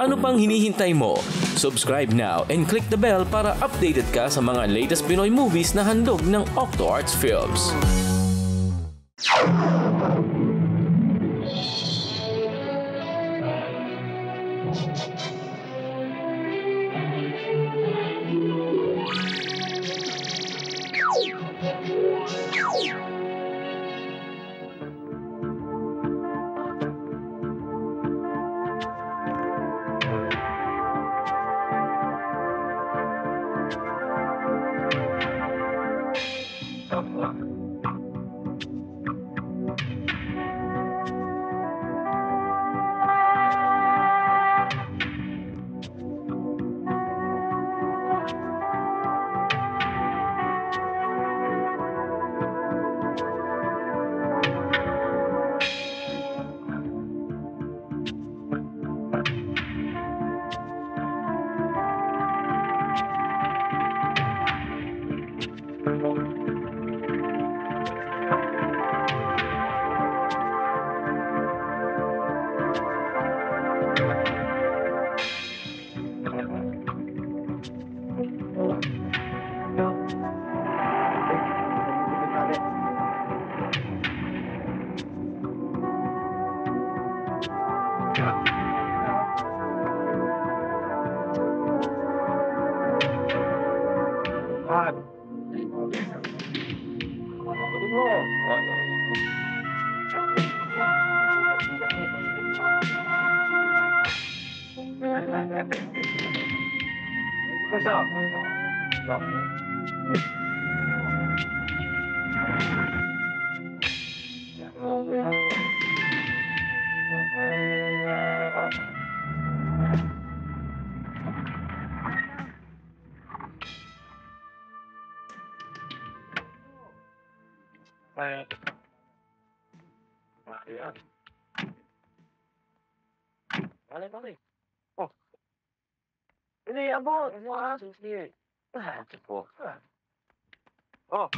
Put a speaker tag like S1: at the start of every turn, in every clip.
S1: Ano pang hinihintay mo? Subscribe now and click the bell para updated ka sa mga latest Pinoy movies na handog ng Octo Arts Films.
S2: Balik. Oh. Ini abot. Wah, sini. Cepo. Oh.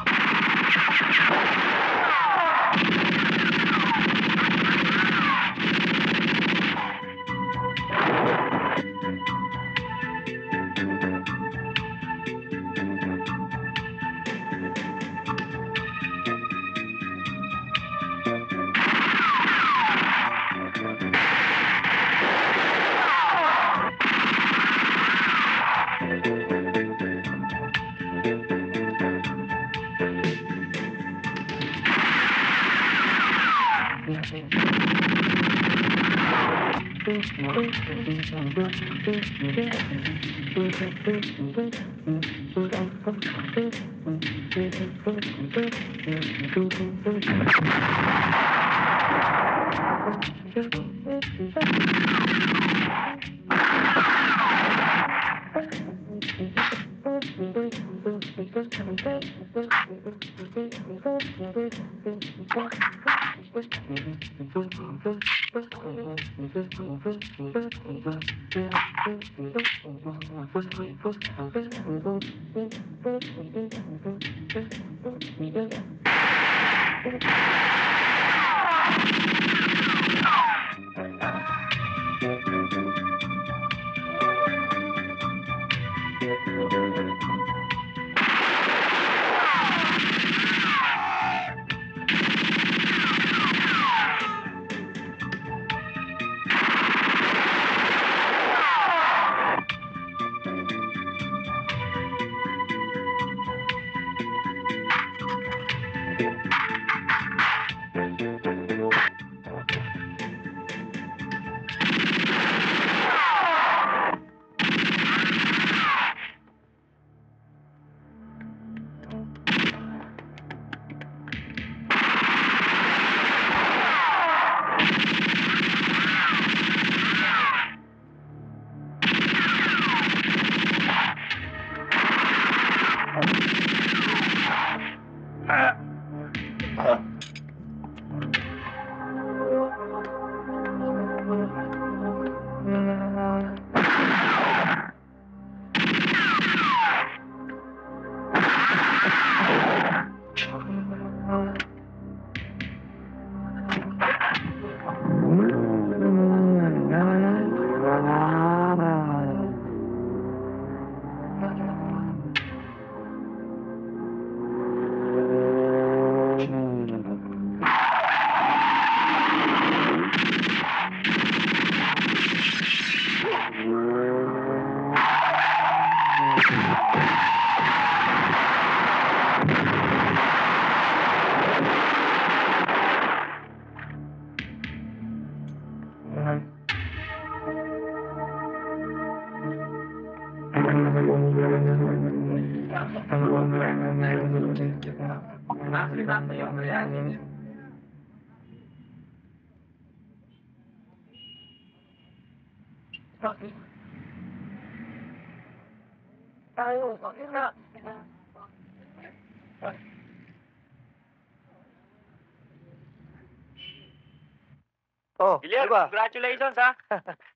S2: Oh,
S3: Gilyar,
S2: diba?
S3: congratulations ha.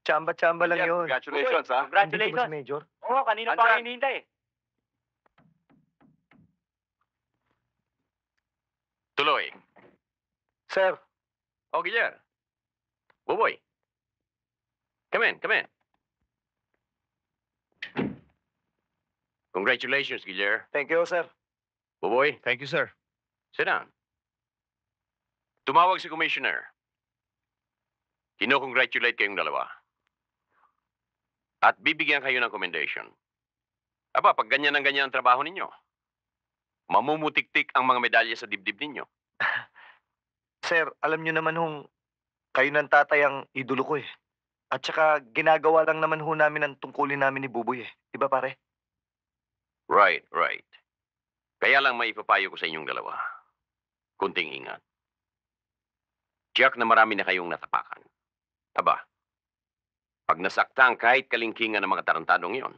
S2: Chamba-chamba lang yun.
S3: Congratulations ha.
S2: Nandito ba si
S3: Congratulations.
S2: Major?
S3: Oo, kanina pa ako hinihintay eh.
S4: Tuloy.
S2: Sir,
S4: Oh, Gilyar. Buboy. Come in, come in. Congratulations, Gilyar.
S2: thank you, sir.
S4: Buboy,
S5: Thank you, sir.
S4: sit down. Tumawag si Commissioner. Kino-congratulate kayong dalawa. At bibigyan kayo ng commendation. Aba, pag ganyan ang ganyan ang trabaho ninyo, mamumutik-tik ang mga medalya sa dibdib ninyo.
S2: Sir, alam niyo naman hong kayo ng tatay ang idolo ko eh. At saka ginagawa lang naman ho namin ang tungkulin namin ni Buboy eh. Di ba pare?
S4: Right, right. Kaya lang may ipapayo ko sa inyong dalawa. Kunting ingat. Tiyak na marami na kayong natapakan. Aba, pag nasaktan kahit kalingkingan ng mga tarantadong yon,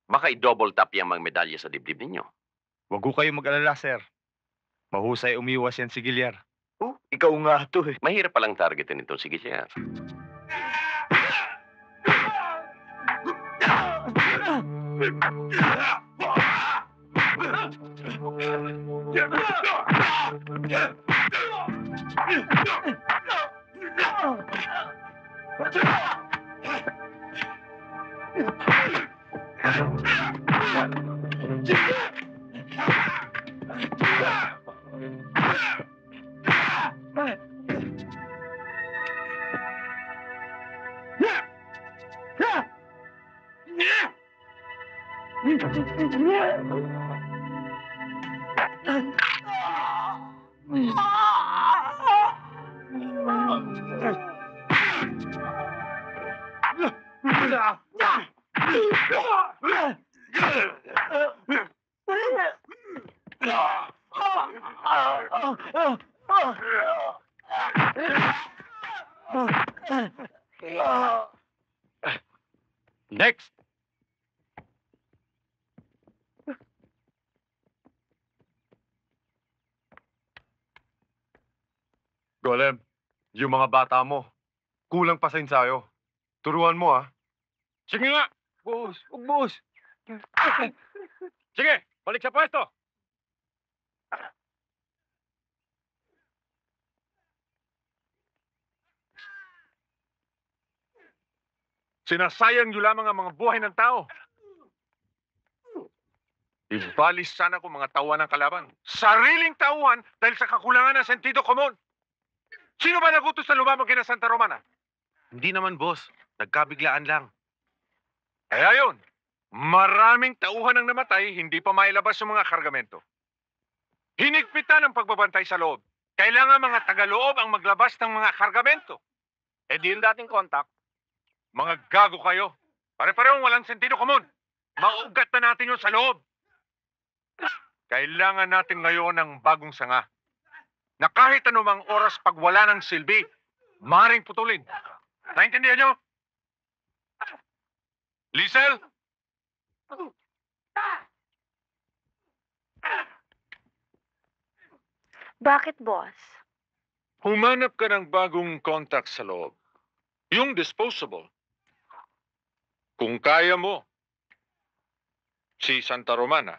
S4: baka i-double tap yung mga medalya sa dibdib ninyo.
S5: Huwag ko kayo mag-alala, sir. Mahusay umiwas yan si Gilyar.
S2: Oh, ikaw nga to eh.
S4: Mahirap palang targetin ito, sige siya.
S5: Next! Golem, yung mga bata mo, kulang pa sa ensayo. Turuan mo, ha? Sige nga! Boss! Boss! Sige, balik sa pwesto! Sinasayang niyo lamang ang mga buhay ng tao. Ibalis sana kung mga tauhan ng kalaban. Sariling tauhan dahil sa kakulangan ng sentido komon. Sino ba nagutos na lumabang kina Santa Romana? Hindi naman, boss. Nagkabiglaan lang. Kaya yun, maraming tauhan ang namatay, hindi pa mailabas yung mga kargamento. Hinigpitan ang pagbabantay sa loob. Kailangan mga tagaloob ang maglabas ng mga kargamento. Eh di yung dating contact. Mga gago kayo. Pare-parehong walang sentido komon. Maugat na natin yun sa loob. Kailangan natin ngayon ng bagong sanga. Na kahit anumang oras pag wala ng silbi, maring putulin. Naintindihan nyo? Liesel?
S6: Bakit, boss?
S5: Humanap ka ng bagong contact sa loob. Yung disposable. Kung kaya mo, si Santa Romana.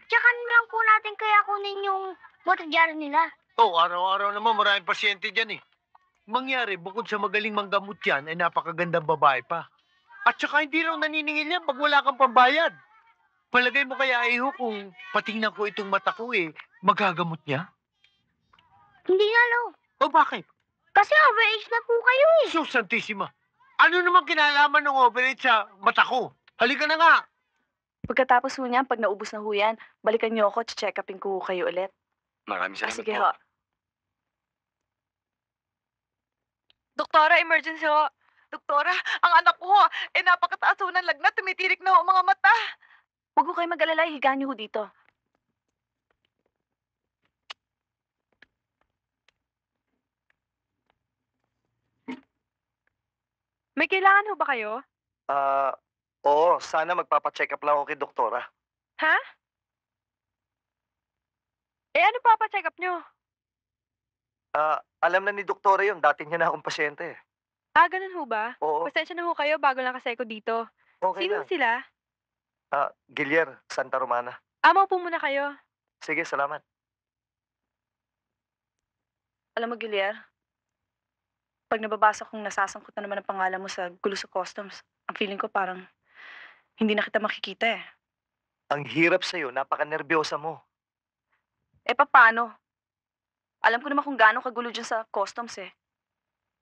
S6: Tsaka lang po natin kaya kunin yung motodyaro nila.
S7: Oh, araw-araw naman maraming pasyente dyan eh. Mangyari, bukod sa magaling manggamot yan, ay napakagandang babae pa. At saka hindi raw naniningil yan pag wala kang pambayad. Palagay mo kaya, Iho, kung patingnan ko itong mata ko eh, Magagamot niya?
S6: Hindi na, Lo.
S7: O bakit?
S6: Kasi overage na po kayo eh.
S7: Sus Santissima. Ano naman kinalaman ng overage sa mata ko? Halika na nga.
S8: Pagkatapos ho niyan, pag naubos na ho yan, balikan niyo ako, check upin ko ho kayo ulit.
S2: Maraming salamat
S8: Sige
S2: po.
S8: ho. Doktora, emergency ho. Doktora, ang anak ko ho, napakataas ho ng lagnat, tumitirik na ho ang mga mata. Huwag ho kayo mag-alala, higa niyo ho dito. May kailangan ho ba kayo?
S2: Oo, sana magpapacheck up lang ako kay doktora.
S8: Ha? Ano pa-check up niyo?
S2: Alam na ni doktora yun, dati niya na akong pasyente.
S8: Ganun ho ba?
S2: Oo,
S8: Pasensya na ho kayo, bago lang kasi ako dito.
S2: okay
S8: Sino
S2: lang.
S8: sila?
S2: Gilier, Santa Romana.
S8: Maupo muna kayo.
S2: Sige, salamat.
S8: Alam mo, Guilier, pag nababasa kong nasasangkot na naman ang pangalan mo sa gulo sa customs, ang feeling ko parang hindi na kita makikita eh.
S2: Ang hirap sa'yo, napaka-nervyosa mo.
S8: Paano? Alam ko naman kung gaano kagulo dyan sa customs eh.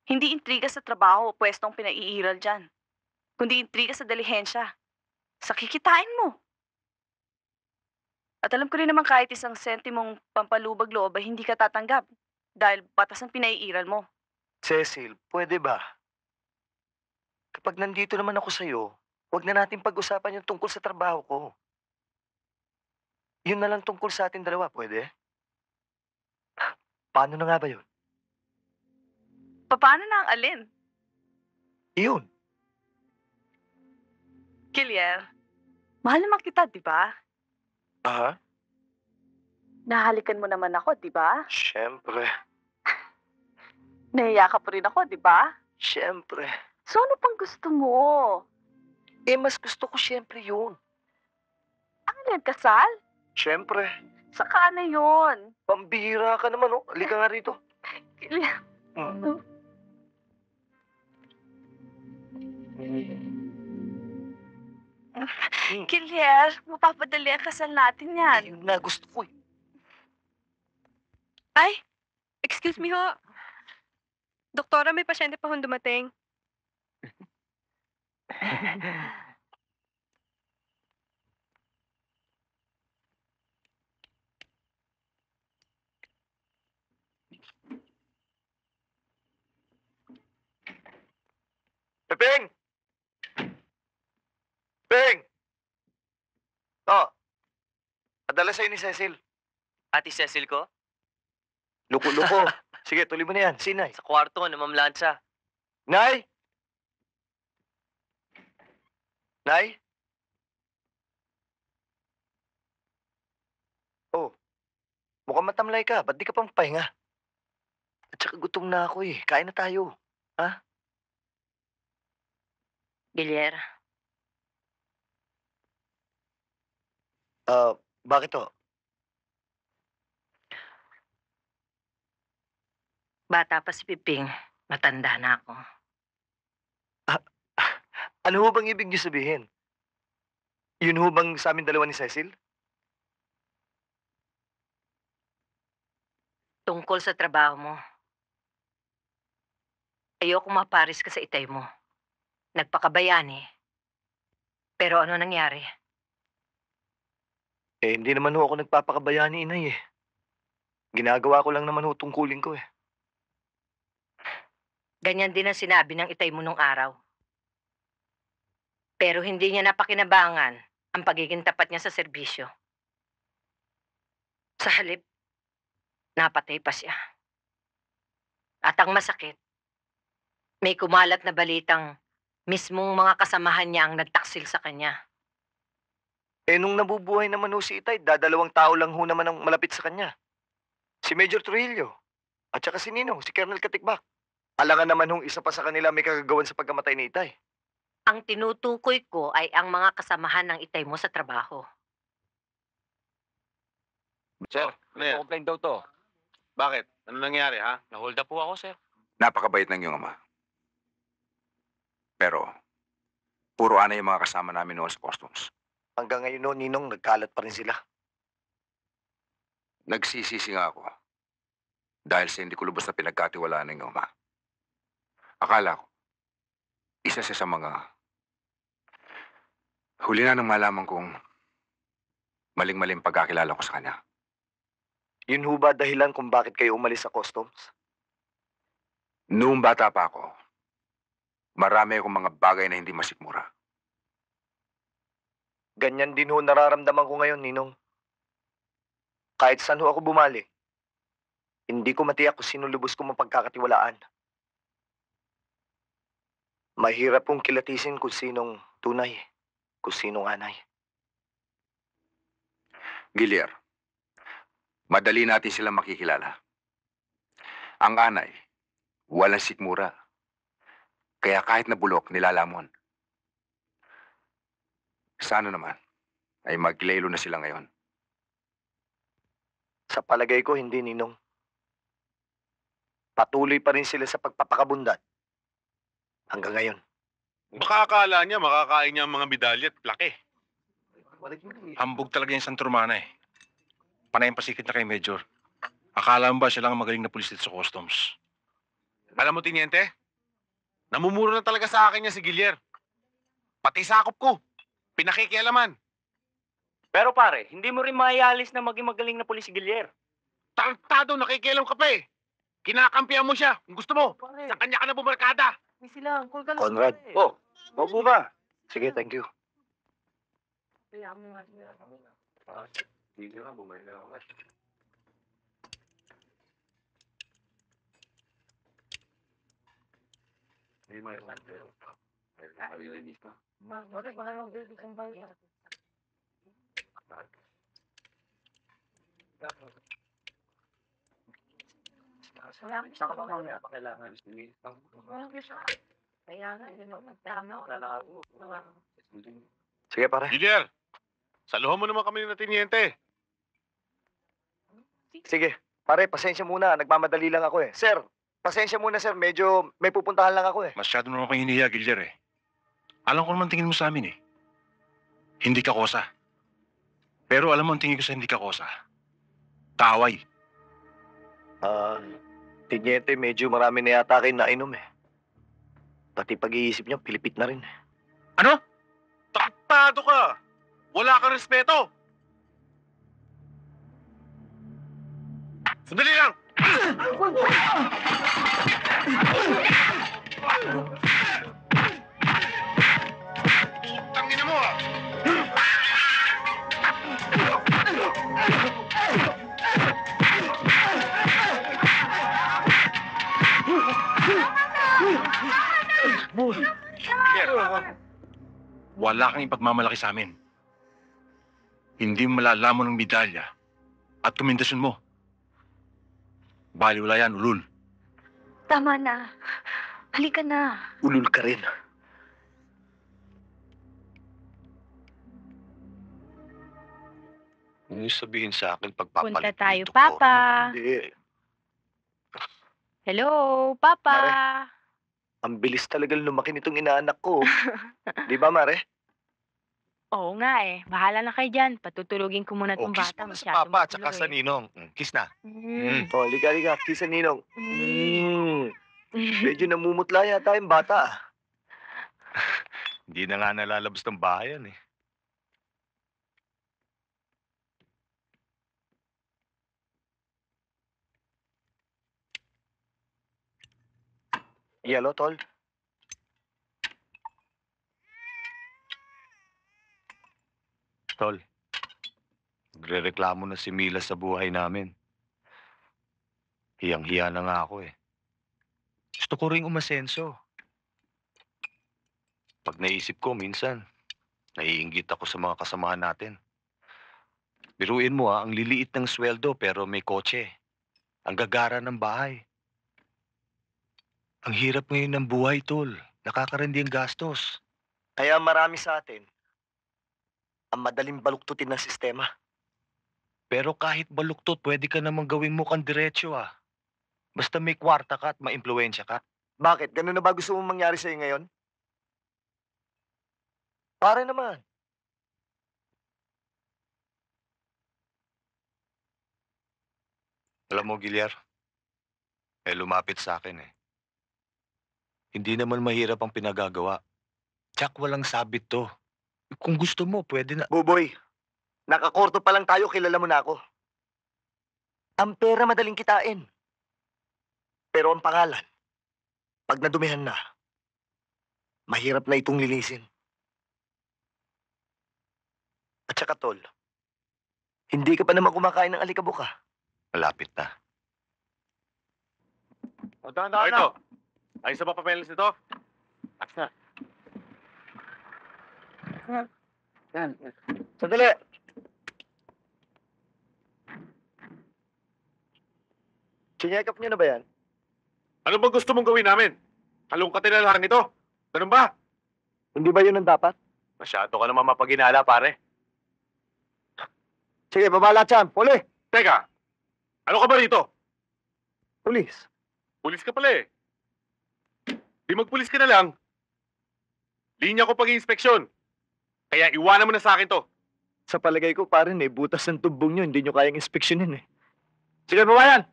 S8: Hindi intriga sa trabaho o pwestong pinaiiral dyan. Kundi intriga sa dalihensya. Sa kikitain mo. At alam ko rin naman kahit isang sentimong pampalubag loob ay hindi ka tatanggap. Dahil batas ang pinaiiral mo.
S2: Cecil, pwede ba? Kapag nandito naman ako sa'yo, huwag na natin pag-usapan yung tungkol sa trabaho ko. Yun na lang tungkol sa ating dalawa, pwede? Paano na nga ba yun?
S8: Paano na ang alin?
S2: Yun.
S8: Guilier, mahal naman kita, di ba?
S2: Aha?
S8: Nahalikan mo naman ako, di ba?
S2: Siyempre.
S8: Nahiyakap rin ako, di ba?
S2: Siyempre.
S8: So ano pang gusto mo?
S2: Mas gusto ko siyempre yun.
S8: Ano yan, kasal?
S2: Siyempre.
S8: Saka na yun.
S2: Pambihira ka naman, oh. Halika nga rito.
S8: Guilier, Guilier, mapapadali ang kasal natin yan.
S2: Yun nga gusto ko, eh.
S9: Ay, excuse me ho. Doktora, may pasyente pa hong dumating.
S2: Pepeng! Peng! Oh. Padala sa'yo ni Cecil.
S3: Ate Cecil ko?
S2: Luko-luko. Sige, tuloy mo na yan. Sinay.
S3: Sa kwarto na mamlansya.
S2: Nay! Nay? Oh. Mukhang matamlay ka. Ba't di ka pang pahinga? At saka gutom na ako eh. Kain na tayo.
S8: Guilier,
S2: Bakit to?
S8: bata pa si Piping. Matanda na ako.
S2: Ano ho bang ibig niyo sabihin? Yun ho bang sa amin dalawa ni Cecil?
S8: Tungkol sa trabaho mo. Ayoko maparis ka sa itay mo. Nagpakabayani. Pero ano nangyari?
S2: Hindi naman ho ako nagpapakabayani, inay eh. Ginagawa ko lang naman ho tungkulin ko eh.
S8: Ganyan din ang sinabi ng itay mo nung araw. Pero hindi niya napakinabangan ang pagiging tapat niya sa serbisyo. Sa halip, napatay pa siya. At ang masakit, may kumalat na balitang mismong mga kasamahan niya ang nagtaksil sa kanya.
S2: Nung nabubuhay naman ho si Itay, dadalawang tao lang ho naman ang malapit sa kanya. Si Major Trujillo, at saka si Ninong, si Colonel Katikbak. Alangan naman hong isa pa sa kanila may kagagawan sa pagkamatay ni Itay.
S8: Ang tinutukoy ko ay ang mga kasamahan ng itay mo sa trabaho.
S5: Sir, ano yan?
S3: Complain daw to.
S5: Bakit? Ano nangyari, ha?
S3: Nahold up po ako, sir.
S10: Napakabait ng iyong ama. Pero, puro ana yung mga kasama namin noon sa customs.
S2: Hanggang ngayon no, Ninong, nagkalat pa rin sila.
S10: Nagsisisi nga ako dahil sa hindi ko lubos na pinagkatiwalaan ng iyong ama. Akala ko, isa siya sa mga huli na nang malaman kong maling-maling pagkakilala ko sa kanya.
S2: Yun ho ba dahilan kung bakit kayo umalis sa customs?
S10: Noong bata pa ako, marami akong mga bagay na hindi masikmura.
S2: Ganyan din ho nararamdaman ko ngayon, Ninong. Kahit saan ho ako bumalik, hindi ko matiyak kung sino lubos ko mapagkakatiwalaan. Mahirap kong kilatisin kung sinong tunay, kung sinong anay.
S10: Gilier, madali natin silang makikilala. Ang anay, walang sikmura. Kaya kahit na bulok, nilalamon. Sana naman ay magkilaylo na sila ngayon.
S2: Sa palagay ko, hindi, Ninong. Patuloy pa rin sila sa pagpapakabundat. Hanggang ngayon.
S5: Baka akala niya makakain niya ang mga medalya at plaque.
S11: Hambog talaga yung Santa Romana eh. Panay ang pasikit na kay Major. Akala mo ba siya lang ang magaling na pulis dito sa customs?
S5: Alam mo, Tiniente? Namumuro na talaga sa akin niya si Gilier. Pati sakop ko. Pinakikialaman.
S3: Pero pare, hindi mo rin maialis na maging magaling na pulis si Gilier.
S5: Tarantado, nakikialam ka pa eh. Kinakampihan mo siya. Kung gusto mo, sa kanya ka na bumarkada.
S2: Conrad. Oh, wag mo ba? Sige, thank you. Sige, pare.
S5: Gilier, saluhan mo naman kami ng Tiniente.
S2: Sige. Pare, pasensya muna. Nagmamadali lang ako eh. Sir, pasensya muna, sir. Medyo may pupuntahan lang ako eh.
S11: Masyado naman kang hinihiya, Gilder eh. Alam ko naman tingin mo sa amin eh. Hindi ka kosa. Pero alam mo ang tingin ko sa hindi ka kosa. Kaaway.
S2: Tinyente, medyo marami na yata kayo nainom eh. Pati pag-iisip niya, pilipit na rin eh.
S5: Ano? Tarantado ka. Wala kang respeto. Sandali lang. Tangina mo ah.
S11: Wala kang ipagmamalaki sa amin. Hindi mo malalamon ng medalya at komendasyon mo. Baliwala yan, ulul.
S6: Tama na. Halika na.
S2: Ulul ka rin.
S5: Ano yung sabihin sa akin pagpapalit?
S9: Punta tayo, Papa.
S2: Hindi.
S9: Hello, Papa.
S2: Mare. Ang bilis talaga lumaki nitong inaanak ko. Di ba, Mare?
S9: Oo nga eh. Bahala na kayo dyan. Patutulugin ko muna tong bata. Masyado magulo eh.
S5: Ninong. Kiss na.
S2: Oh, liga, kisa Ninong. Medyo namumutla yata yung bata.
S5: Hindi na nga nalalabas ng bahayan eh.
S2: Yellow, tol.
S12: Tol, nagrereklamo na si Mila sa buhay namin. Hiyang-hiya na nga ako eh. Gusto ko ring umasenso. Pag naisip ko, minsan, naiinggit ako sa mga kasamahan natin. Biruin mo ang liliit ng sweldo pero may kotse. Ang gagara ng bahay. Ang hirap ngayon ng buhay, tol. Nakakarindi ang gastos.
S2: Kaya marami sa atin ang madaling baluktutin ng sistema.
S12: Pero kahit baluktot, pwede ka namang gawing mukhang diretso ah. Basta may kwarta ka at maimpluwensya ka.
S2: Bakit? Ganun na ba gusto mong mangyari sa'yo ngayon? Pare naman.
S12: Alam mo, Gilyar, may lumapit sa akin eh. Hindi naman mahirap ang pinagagawa. Tsak walang sabit to. Kung gusto mo, pwede na.
S2: Buboy, nakakorto pa lang tayo, kilala mo na ako. Ang pera madaling kitain. Pero ang pangalan, pag nadumihan na, mahirap na itong linisin. At saka tol, hindi ka pa naman kumakain ng alikabok ah.
S12: Malapit na.
S5: O, dahan-dahan na. Ito. Ayos sa papeles nito. Ayos na.
S2: Sandali! Chinyek up niyo na ba yan?
S5: Ano ba gusto mong gawin namin? Kalungkatin na lang ito. Ganun ba?
S2: Hindi ba yun ang dapat?
S5: Masyado ka naman mapaginala, pare.
S2: Sige, babala Cham. Puli!
S5: Teka, ano ka ba rito?
S2: Pulis.
S5: Pulis ka pala eh. Di magpulis ka na lang. Linya ko pag-inspeksyon. Kaya iwanan mo na sa akin to.
S2: Sa palagay ko, parin eh, butas ng tubong nyo, hindi nyo kayang inspeksyonin eh. Sige, babayan!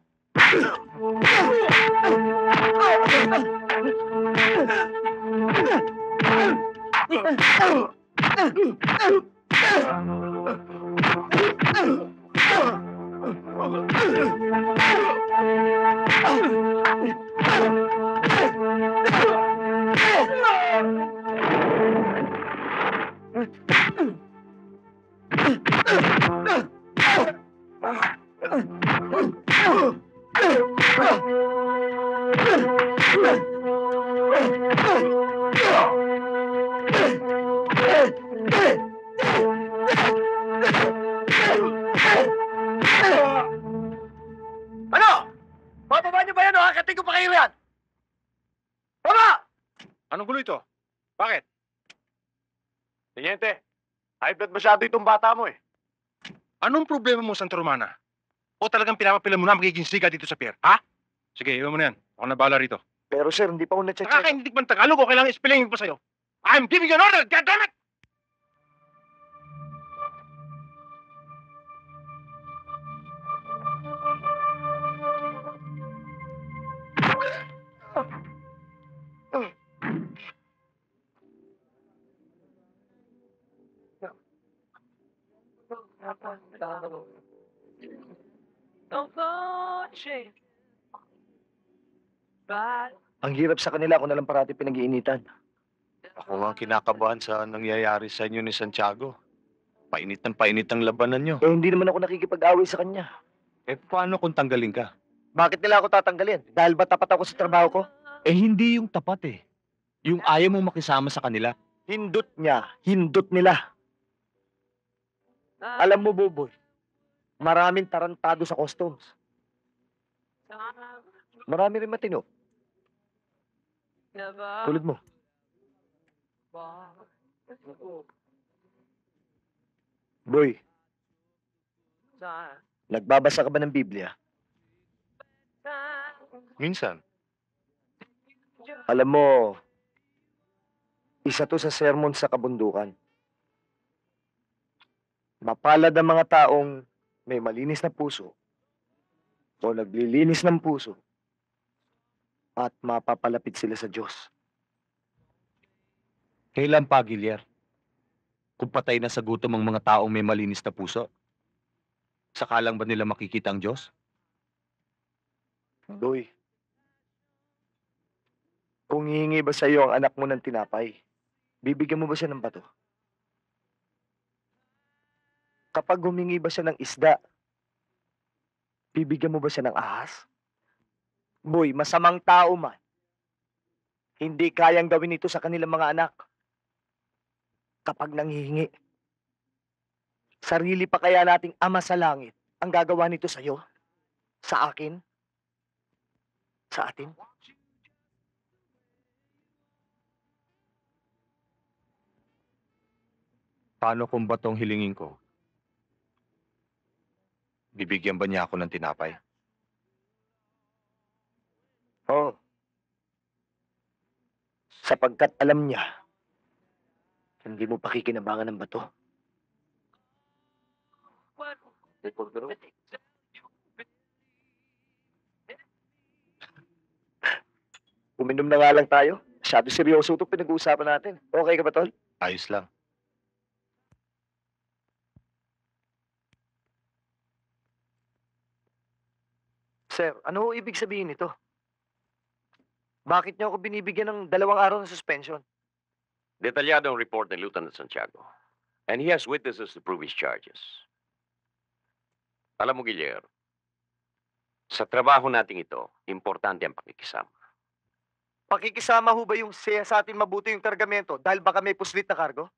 S2: Ano? Bababa niyo ba yan o hakating ko pa kayo yan? Baba!
S5: Anong gulo ito? Bakit? Teniente, high blood masyado itong bata mo eh.
S11: Anong problema mo, Santa Romana? O talagang pinapapila mo na magiging siga dito sa pier, ha? Sige, iwan mo na yan. Ako na bahala rito.
S2: Pero sir, hindi pa ako na-check.
S11: Nakakaindig man Tagalog o kailangan ispelingin pa sa'yo? I'm giving you an order, goddammit!
S2: Ang hirap sa kanila, ako na lang parati pinag-iinitan.
S12: Ako nga ang kinakabahan sa nangyayari sa inyo ni Santiago. Painit ang labanan nyo.
S2: Eh, hindi naman ako nakikipag-away sa kanya.
S12: Eh, paano kung tanggalin ka?
S2: Bakit nila ako tatanggalin? Dahil ba tapat ako sa trabaho ko?
S12: Eh, hindi yung tapat eh. Yung ayaw mo makisama sa kanila.
S2: Hindot niya, hindot nila. Alam mo, Buboy, maraming tarantado sa customs. Marami rin matino. Tulad mo. Boy, nagbabasa ka ba ng Biblia?
S12: Minsan.
S2: Alam mo, isa to sa sermon sa kabundukan. Mapalad ang mga taong may malinis na puso o naglilinis ng puso at mapapalapit sila sa Diyos.
S12: Kailan pa, Gilyar? Kung patay na sa gutom ang mga taong may malinis na puso? Sakalang ba nila makikita ang Diyos?
S2: Boy, kung hihingi ba sa iyo ang anak mo ng tinapay, bibigyan mo ba siya ng bato? Kapag humingi ba siya ng isda, bibigyan mo ba siya ng ahas? Boy, masamang tao man, hindi kayang gawin ito sa kanilang mga anak. Kapag nanghihingi, sarili pa kaya nating Ama sa langit ang gagawa nito sa iyo? Sa akin? Sa atin?
S12: Paano kung batong hilingin ko? Bibigyan ba niya ako ng tinapay?
S2: Oo. Sapagkat alam niya, hindi mo pakikinabangan ng bato. Uminom na nga lang tayo. Masyado seryoso itong pinag-uusapan natin. Okay ka ba, Tol?
S12: Ayos lang.
S2: Sir, ano ho ibig sabihin nito? Bakit niyo ako binibigyan ng 2 araw ng suspension?
S4: Detalyado ang report ni Lieutenant Santiago. And he has witnesses to prove his charges. Alam mo, Guillermo, sa trabaho nating ito, importante ang pakikisama.
S2: Pakikisama ho ba yung siya sa atin mabuti yung kargamento dahil baka may puslit na kargo?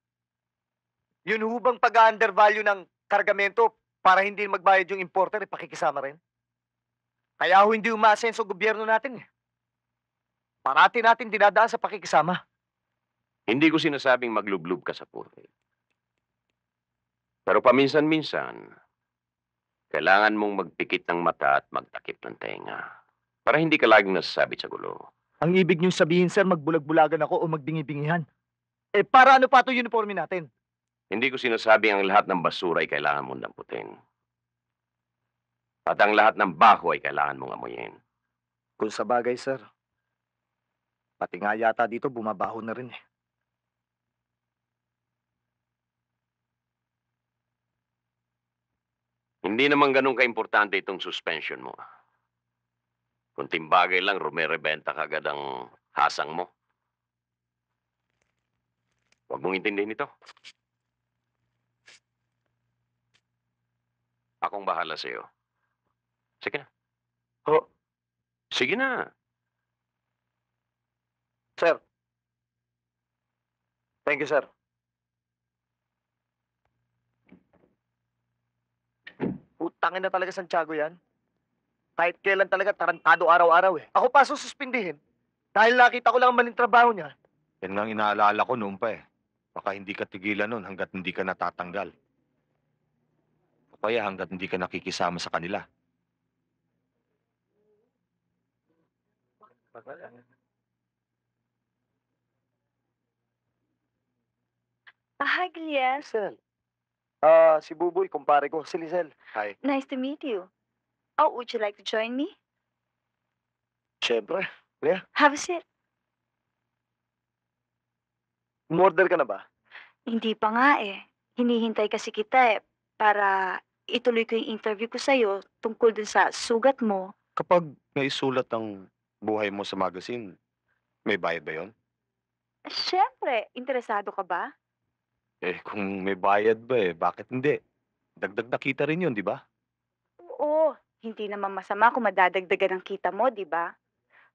S2: Yun ho bang pag-undervalue ng kargamento para hindi magbayad yung importer, pakikisama rin? Kaya ho hindi umasenso gobyerno natin eh. Parati natin dinadaan sa pakikisama.
S4: Hindi ko sinasabing maglublub ka sa puti. Pero paminsan-minsan, kailangan mong magpikit ng mata at magtakip ng tenga para hindi ka laging nasasabit sa gulo.
S2: Ang ibig niyong sabihin, sir, magbulag-bulagan ako o magbingi-bingihan. Eh, para ano pa ito uniforme natin?
S4: Hindi ko sinasabing ang lahat ng basura ay kailangan mong damputin. At ang lahat ng baho ay kailangan mong amuyin.
S2: Kung sa bagay, sir. Pati nga yata dito bumabaho na rin eh.
S4: Hindi naman ganun kaimportante itong suspension mo. Kunting bagay lang, rumerebenta kagad ang hasang mo. Huwag mong intindihin ito. Akong bahala sa'yo. Sige na.
S2: Oh.
S4: Sige na.
S2: Sir. Thank you, sir. Putangin na talaga Santiago yan. Kahit kailan talaga tarantado araw-araw eh. Ako pa sususpindihin. Dahil nakita ko lang ang maling trabaho niya.
S12: Yan nga ang inaalala ko noon pa eh. Baka hindi ka tigilan nun hanggat hindi ka natatanggal. O kaya hanggat hindi ka nakikisama sa kanila.
S6: Hi, Gilian.
S2: Lisel. Si Buboy, kumpare ko. Si Lisel. Hi.
S6: Nice to meet you. Oh, would you like to join me?
S2: Siyempre. Kuya,
S6: Have a seat.
S2: umorder ka na ba?
S6: Hindi pa nga eh. Hinihintay kasi kita eh. Para ituloy ko yung interview ko sa'yo tungkol dun sa sugat mo.
S12: Kapag naisulat ang buhay mo sa magazine, may bayad ba yun?
S6: Siyempre, interesado ka ba?
S12: Eh, kung may bayad ba eh, bakit hindi? Dagdag na kita rin yun, di ba?
S6: Oo, hindi naman masama kung madadagdagan ang kita mo, di ba?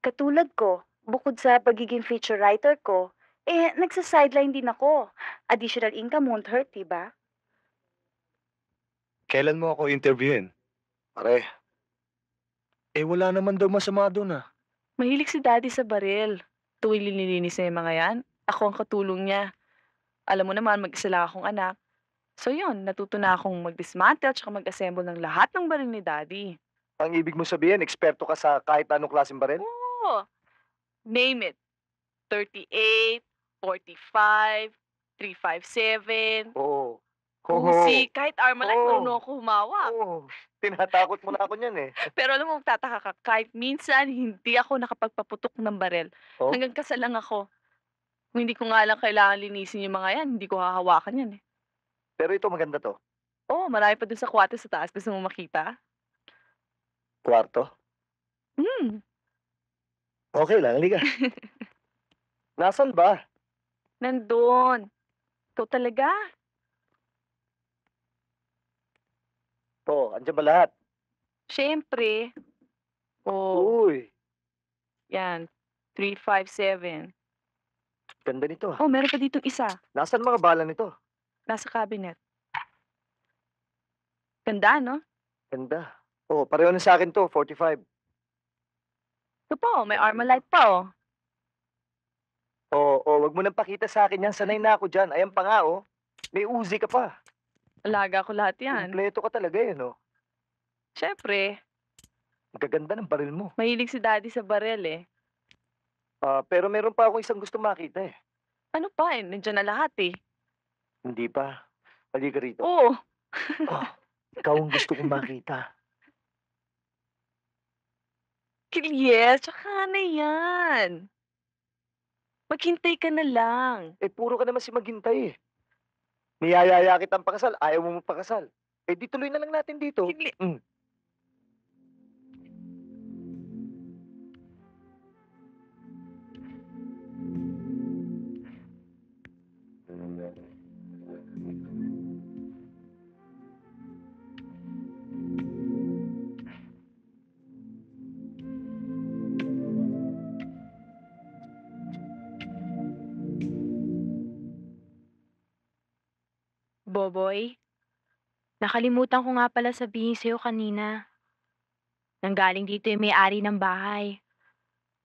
S6: Katulad ko, bukod sa pagiging feature writer ko, eh, nagsa-sideline din ako. Additional income won't hurt, di ba?
S12: Kailan mo ako interviewin?
S2: Pare,
S12: Eh, wala naman daw masama doon ah.
S8: Mahilig si Daddy sa baril. Tuwing linilinis niya yung mga yan, ako ang katulong niya. Alam mo naman, mag-isa lang akong anak. So yun, natuto na akong mag-dismantle at mag-assemble ng lahat ng baril ni Daddy.
S2: ang ibig mo sabihin, eksperto ka sa kahit anong klaseng baril?
S8: Oo. Name it. 38, 45, 357,
S2: Oo.
S8: Uzi, kahit Armalite,
S2: Oo.
S8: marunong ako humawak.
S2: Oo. Tinatakot mo na ako niyan eh.
S8: Pero alam mo, magtataka ka, kahit minsan hindi ako nakapagpaputok ng baril.
S2: Oh?
S8: Hanggang kasal lang ako. Kung hindi ko nga lang kailangan linisin yung mga yan, hindi ko hahawakan yan eh.
S2: Pero ito maganda to.
S8: Oo, marami pa dun sa kwarto sa taas. Gusto mo makita?
S2: Kwarto. Okay lang, halika. Nasaan ba?
S8: Nandun. Ikaw talaga.
S2: Oo, andyan ba lahat?
S8: Siyempre. Oh,
S2: Uy,
S8: yan. 357.
S2: ganda nito.
S8: Oh, meron pa ditong isa.
S2: Nasaan mga bala nito?
S8: Nasa cabinet. Ganda, no?
S2: Ganda. Oh, pareho na sa akin to, 45.
S8: Ito po, may Armalite pa, oh.
S2: Wag mo nang pakita sa akin yan. Sanay na ako dyan. Ayan pa nga, oh. May Uzi ka pa.
S8: Alaga ko lahat yan.
S2: Kompleto ka talaga, oh.
S8: Siyempre,
S2: Ang gaganda ng baril mo.
S8: mahilig si Daddy sa baril, eh.
S2: Pero meron pa akong isang gusto makita, eh.
S8: Ano pa, eh? Nandiyan na lahat, eh.
S2: Hindi pa. Halika rito.
S8: Oo.
S2: Oh, ikaw ang gusto kong makita.
S8: Yes, tsaka na yan. Maghintay ka na lang.
S2: Eh, puro ka naman si maghintay eh. Niyayaya kitang pakasal, ayaw mo magpakasal. Eh, di tuloy na lang natin dito.
S8: Sige.
S2: Mm.
S9: Boboy, nakalimutan ko nga pala sabihin sa'yo kanina. Nanggaling dito yung may-ari ng bahay.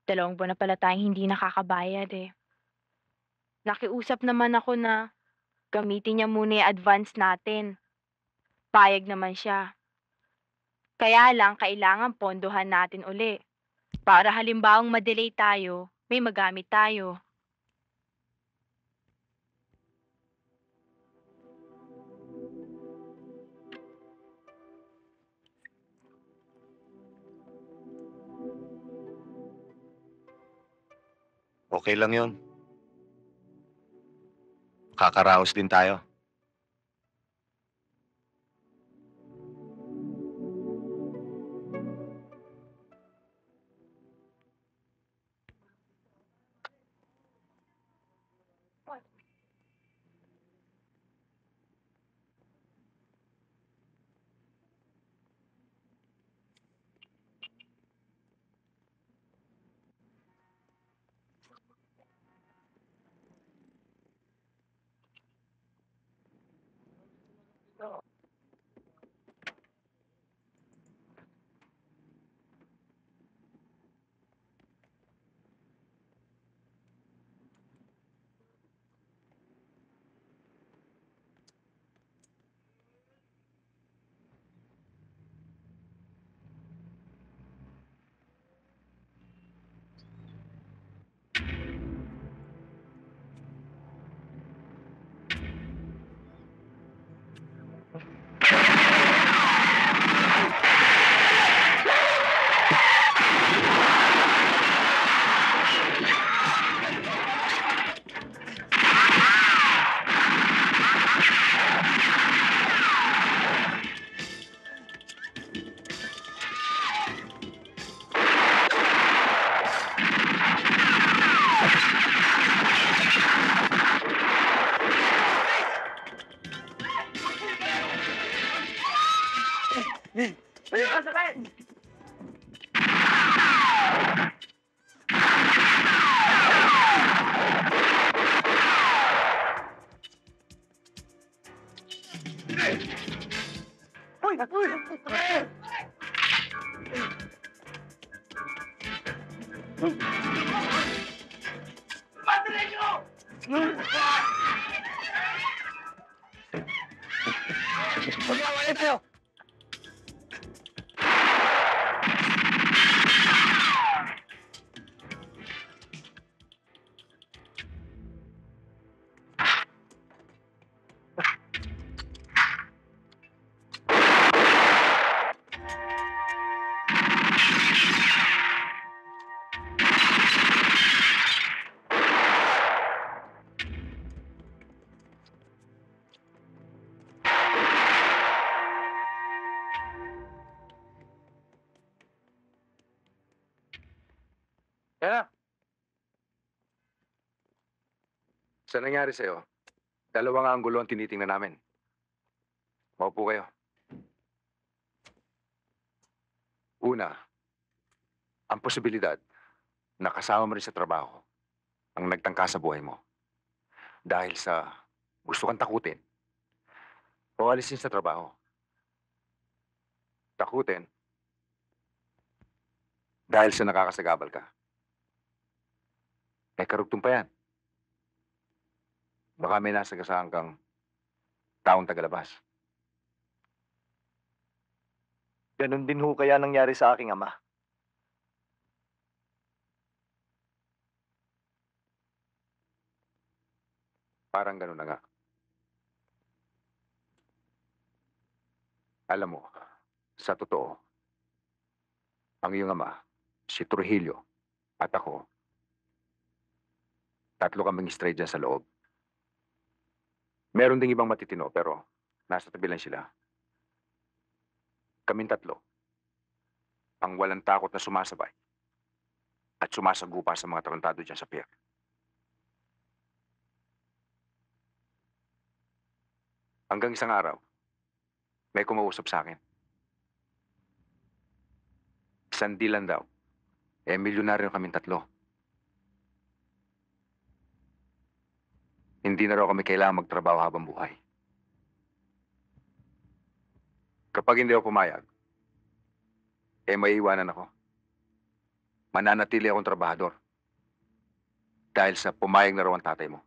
S9: 2 buwan na pala tayong hindi nakakabayad eh. Nakiusap naman ako na gamitin niya muna yung advance natin. Payag naman siya. Kaya lang, kailangan pondohan natin uli. Para halimbawang madelay tayo, may magamit tayo.
S12: Okay lang yun. Kakaraos din tayo.
S2: Magkawalay tayo!
S10: Yan na. Sa nangyari sa'yo, 2 anggulo ang tinitingnan namin. Maupo kayo. Una, ang posibilidad na kasama mo rin sa trabaho ang nagtangka sa buhay mo. Dahil sa gusto kang takutin o alisin sa trabaho. Takutin dahil sa nakakasagabal ka. May karugtong pa yan. Baka may nasagasaan kang taong tagalabas.
S2: Ganon din ho kaya nangyari sa aking ama.
S10: Parang ganun na nga. Alam mo, sa totoo, ang iyong ama, si Trujillo, at ako, Tatlo kaming stray dyan sa loob. Meron ding ibang matitino pero nasa tabi lang sila. Kaming tatlo. Ang walang takot na sumasabay at sumasagupa sa mga tarantado dyan sa pier. Hanggang isang araw, may kumausap sa akin. Isang dilan daw. Milyonaryo kaming tatlo. Hindi na raw kami kailangang magtrabaho habang buhay. Kapag hindi ako pumayag, maiiwanan ako. Mananatili akong trabahador. Dahil sa pumayag na raw ang tatay mo.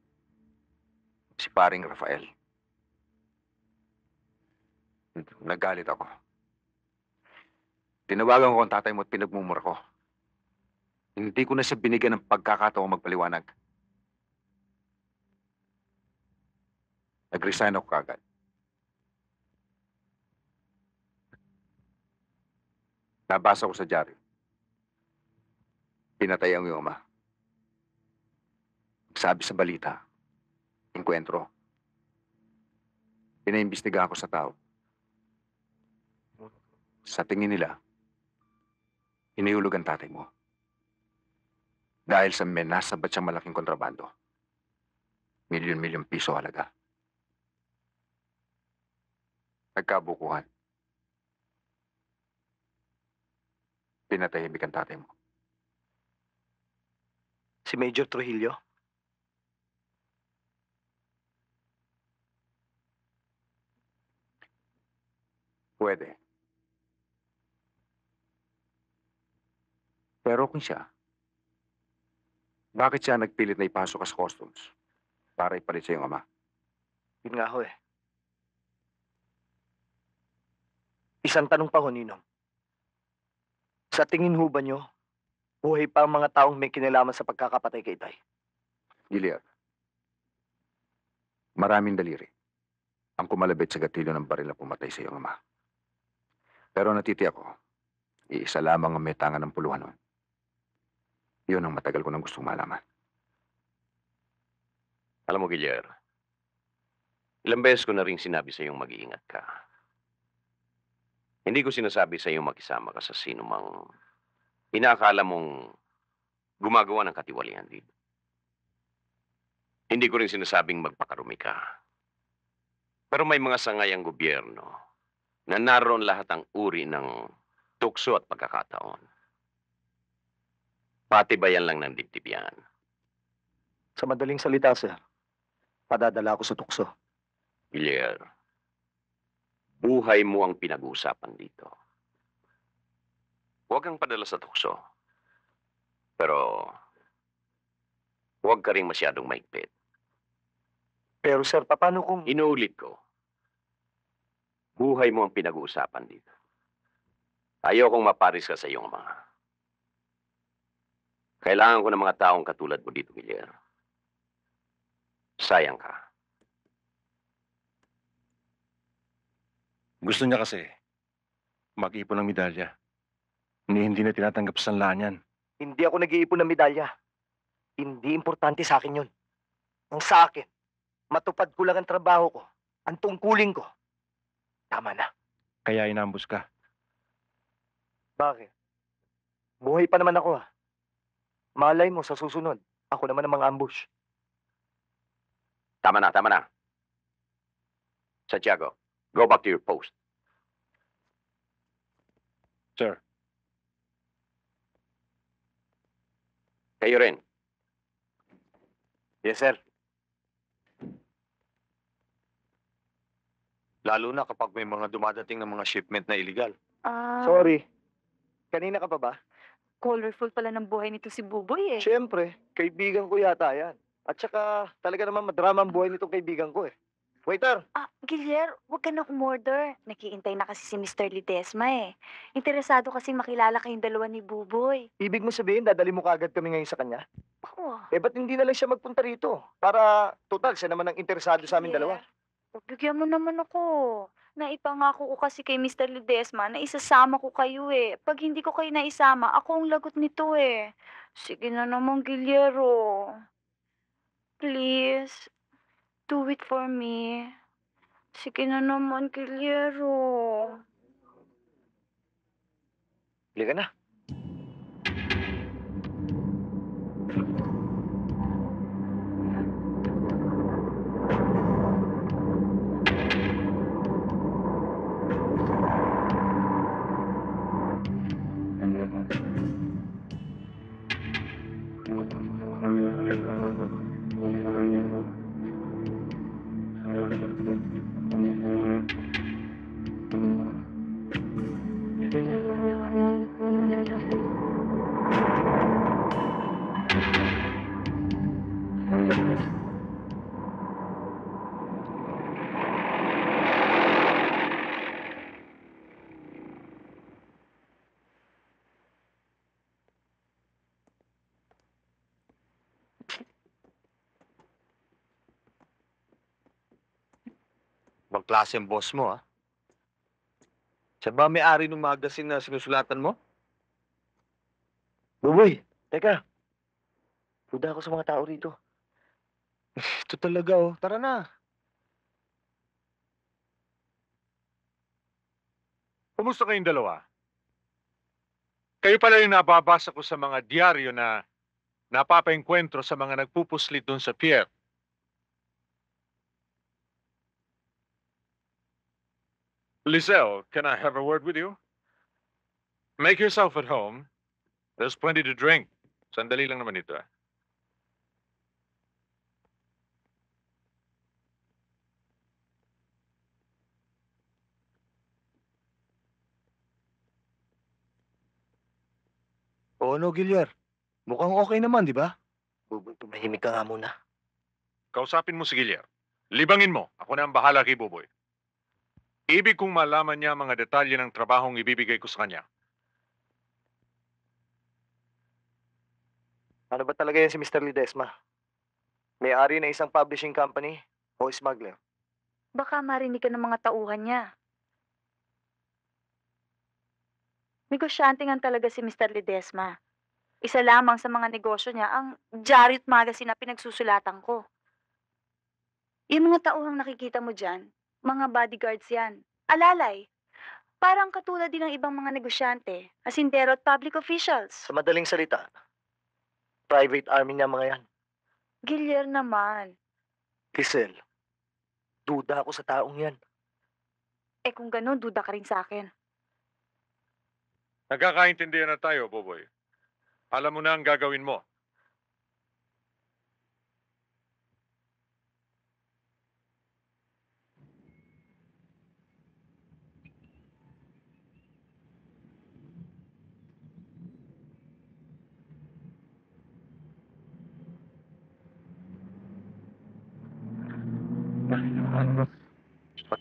S10: Si paring Rafael. Nagalit ako. Tinawagan ko ang tatay mo at pinagmumura ko. Hindi ko na siya binigyan ng pagkakataong magpaliwanag. Nag-resign ako kagad. Nabasa ko sa dyaryo. Pinatay ang iyong ama. Sabi sa balita, inkwentro. Pinaimbestigahan ko sa tao. Sa tingin nila, hinihulog ang tatay mo. Dahil sa may nasabat siyang malaking kontrabando. Milyon-milyon piso halaga. Nagkabukuhan. Pinatahimik ang tatay mo.
S2: Si Major Trujillo?
S10: Pwede. Pero kung siya, bakit siya nagpilit na ipasok ka sa customs para ipalit sa iyong ama?
S2: Yun nga ho eh. Isang tanong pa ho, Ninong. Sa tingin ho ba nyo, buhay pa ang mga taong may kinalaman sa pagkakapatay kay Tay?
S10: Gilead, maraming daliri ang kumalabit sa gatilyo ng baril na pumatay sa iyong ama. Pero natiti ako, iisa lamang ang may tangan ng puluhan nun. Yun ang matagal ko nang gustong malaman.
S4: Alam mo, Guillermo, ilang beses ko na rin sinabi sa iyong mag-iingat ka. Hindi ko sinasabi sa iyong makisama ka sa sino mang inaakala mong gumagawa ng katiwalian dito. Hindi ko rin sinasabing magpakarumi ka. Pero may mga sangay ang gobyerno na naroon lahat ang uri ng tukso at pagkakataon. Patibayan lang ng dibdib yan.
S2: Sa madaling salita, sir, padadala ako sa tukso.
S4: Guillermo, buhay mo ang pinag-uusapan dito. Huwag kang padala sa tukso. Pero, huwag ka rin masyadong maigpit.
S2: Pero sir, paano kung...
S4: Inuulit ko. Buhay mo ang pinag-uusapan dito. Ayokong maparis ka sa iyong ama. Kailangan ko ng mga taong katulad mo dito, Guillermo. Sayang ka.
S11: Gusto niya kasi mag-ipon ng medalya. Hindi na tinatanggap sa sanlaan yan.
S2: Hindi ako nag-iipon ng medalya. Hindi importante sa akin yun. Ang sa akin, matupad ko lang ang trabaho ko, ang tungkulin ko. Tama na.
S11: Kaya inambus ka.
S2: Bakit? Buhay pa naman ako ah. Malay mo sa susunod, ako naman ang mga ambush.
S4: Tama na, tama na. Santiago, go back to your post.
S11: Sir.
S4: Kayo rin.
S2: Yes, sir.
S12: Lalo na kapag may mga dumadating ng mga shipment na illegal.
S2: Sorry. Kanina ka pa ba?
S6: Colorful pala ng buhay nito si Buboy eh.
S2: Siyempre, kaibigan ko yata yan. At saka, talaga naman madrama ang buhay nitong kaibigan ko eh. Waiter!
S6: Guillermo, huwag ka nang umorder. Nakiintay na kasi si Mr. Ledesma eh. Interesado kasi makilala kayong dalawa ni Buboy.
S2: Ibig mo sabihin, dadali mo kagad kami ngayon sa kanya?
S6: Ako.
S2: Ba't hindi na lang siya magpunta rito? Para, total, siya naman ang interesado sa amin dalawa.
S6: Bigyan mo naman ako. Naipangako ko kasi kay Mr. Ledesma na isasama ko kayo eh. Pag hindi ko kayo naisama, ako ang lagot nito eh. Sige na naman, Guillermo. please. Do it for me. Sige na naman, Kilyero.
S2: Halika na.
S12: Ibang klase ang boss mo, ha? Siya ba may-ari ng magazine na sinusulatan mo?
S2: Buboy, teka. Duda ako sa mga tao rito.
S12: Ito talaga, oh. Tara na.
S5: Kumusta kayong dalawa? Kayo pala yung nababasa ko sa mga diaryo na napapaengkwentro sa mga nagpupuslit doon sa pier. Lizelle, can I have a word with you? Make yourself at home. There's plenty to drink. Sandali lang naman ito, ah.
S12: O ano, Gilyar? Mukhang okay naman, di ba?
S2: Buboy, tumahimik ka nga muna.
S5: Kausapin mo si Gilyar. Libangin mo. Ako na ang bahala kay Buboy. Ibig kong malaman niya mga detalye ng trabahong ibibigay ko sa kanya.
S2: Ano ba talaga yan si Mr. Ledesma? May-ari na isang publishing company o smuggler?
S6: Baka marinig ka ng mga tauhan niya. Negosyante nga talaga si Mr. Ledesma. Isa lamang sa mga negosyo niya ang Jarrett Magazine na pinagsusulatan ko. Yung mga tauhang nakikita mo dyan, mga bodyguards yan. Alalay, parang katulad din ng ibang mga negosyante, asindero at public officials.
S2: Sa madaling salita, private army niya mga yan.
S6: Gilyar naman.
S2: Lizelle, duda ako sa taong yan.
S6: Eh kung ganun, duda ka rin sa akin.
S5: Nagkakaintindihan na tayo, Buboy. Alam mo na ang gagawin mo.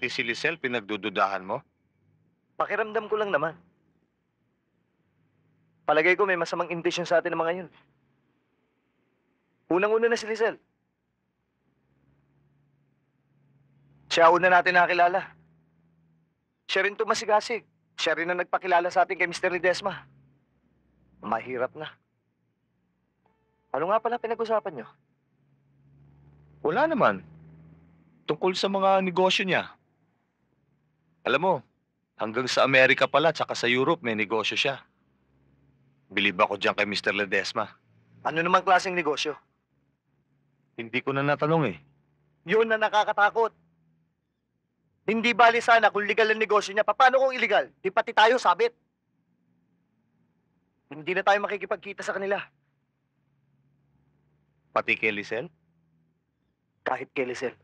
S12: Pati si Lizelle, pinagdududahan mo?
S2: Pakiramdam ko lang naman. Palagay ko may masamang intensyon sa atin ng mga yun. Unang-una na si Lizelle. Siya una natin nakakilala. Siya rin tumasigasig. Siya rin ang nagpakilala sa atin kay Mr. Ledesma. Mahirap na. Ano nga pala pinag-usapan nyo?
S12: Wala naman. Tungkol sa mga negosyo niya. Alam mo, hanggang sa Amerika pala tsaka sa Europe may negosyo siya. Bilib ako dyan kay Mr. Ledesma.
S2: Ano namang klaseng negosyo?
S12: Hindi ko na natanong eh.
S2: Yun na nakakatakot. Hindi bali sana kung legal ang negosyo niya. Paano kung illegal? Di pati tayo sabit. Hindi na tayo makikipagkita sa kanila.
S12: Pati kay Lizelle?
S2: Kahit kay Lizelle.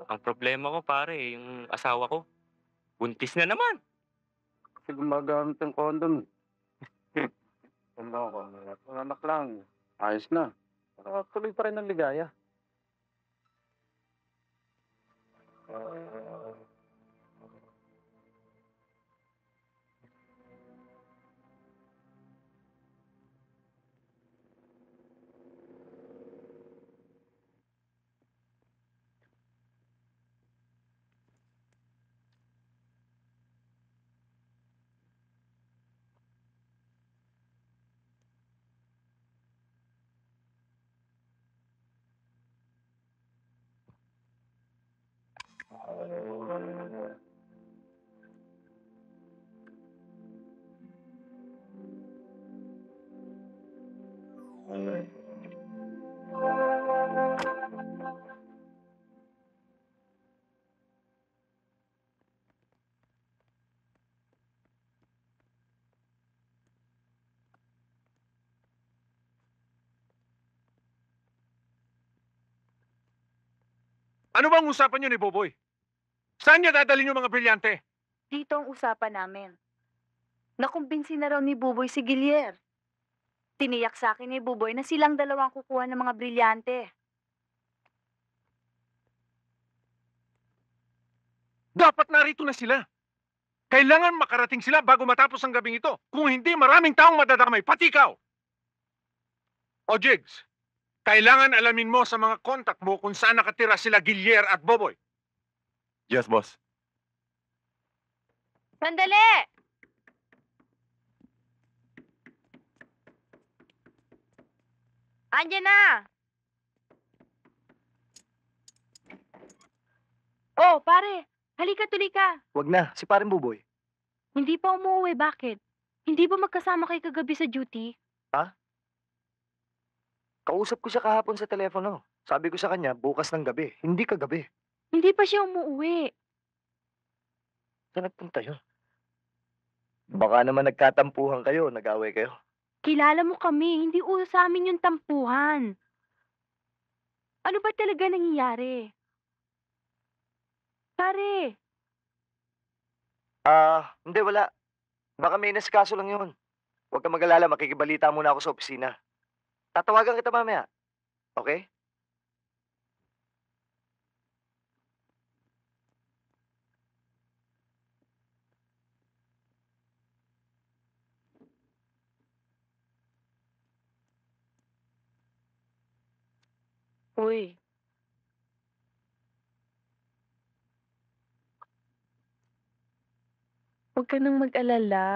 S3: Ang problema ko, pare, yung asawa ko. Buntis na naman.
S13: Kasi gumagamit ng condom. Ano ko, anak lang. Ayos na. Tuloy pa rin ang ligaya.
S5: Ano bang usapan niyo ni Boboy? Saan niya dadalhin yung mga brilyante?
S6: Dito ang usapan namin. Nakumbinsi na raw ni Buboy si Gilier. Tiniyak sa akin ni Buboy na silang dalawang kukuha ng mga brilyante.
S5: Dapat narito na sila. Kailangan makarating sila bago matapos ang gabing ito. Kung hindi, maraming taong madadamay, pati ikaw. O Jigs, kailangan alamin mo sa mga kontak mo kung saan nakatira sila Gilier at Boboy.
S11: Yes, boss.
S9: Sandali! Andiyan na! Oh, pare! Halika, tuloy ka!
S2: Wag na, si paring Buboy.
S9: Hindi pa umuwi, bakit? Hindi ba magkasama kayo kagabi sa duty?
S2: Kausap ko siya kahapon sa telepono. Sabi ko sa kanya, bukas ng gabi, hindi kagabi.
S9: Hindi pa siya umuwi.
S2: Saan nagpunta yun? Baka naman nagkatampuhan kayo, nag-away kayo.
S9: Kilala mo kami, hindi uso sa amin yung tampuhan. Ano ba talaga nangyayari? Pare,
S2: Hindi, wala. Baka may nasikaso lang yun. Huwag kang mag-alala, makikibalita muna ako sa opisina. Tatawagan kita mamaya. Okay?
S9: uy. Huwag ka nang mag-alala.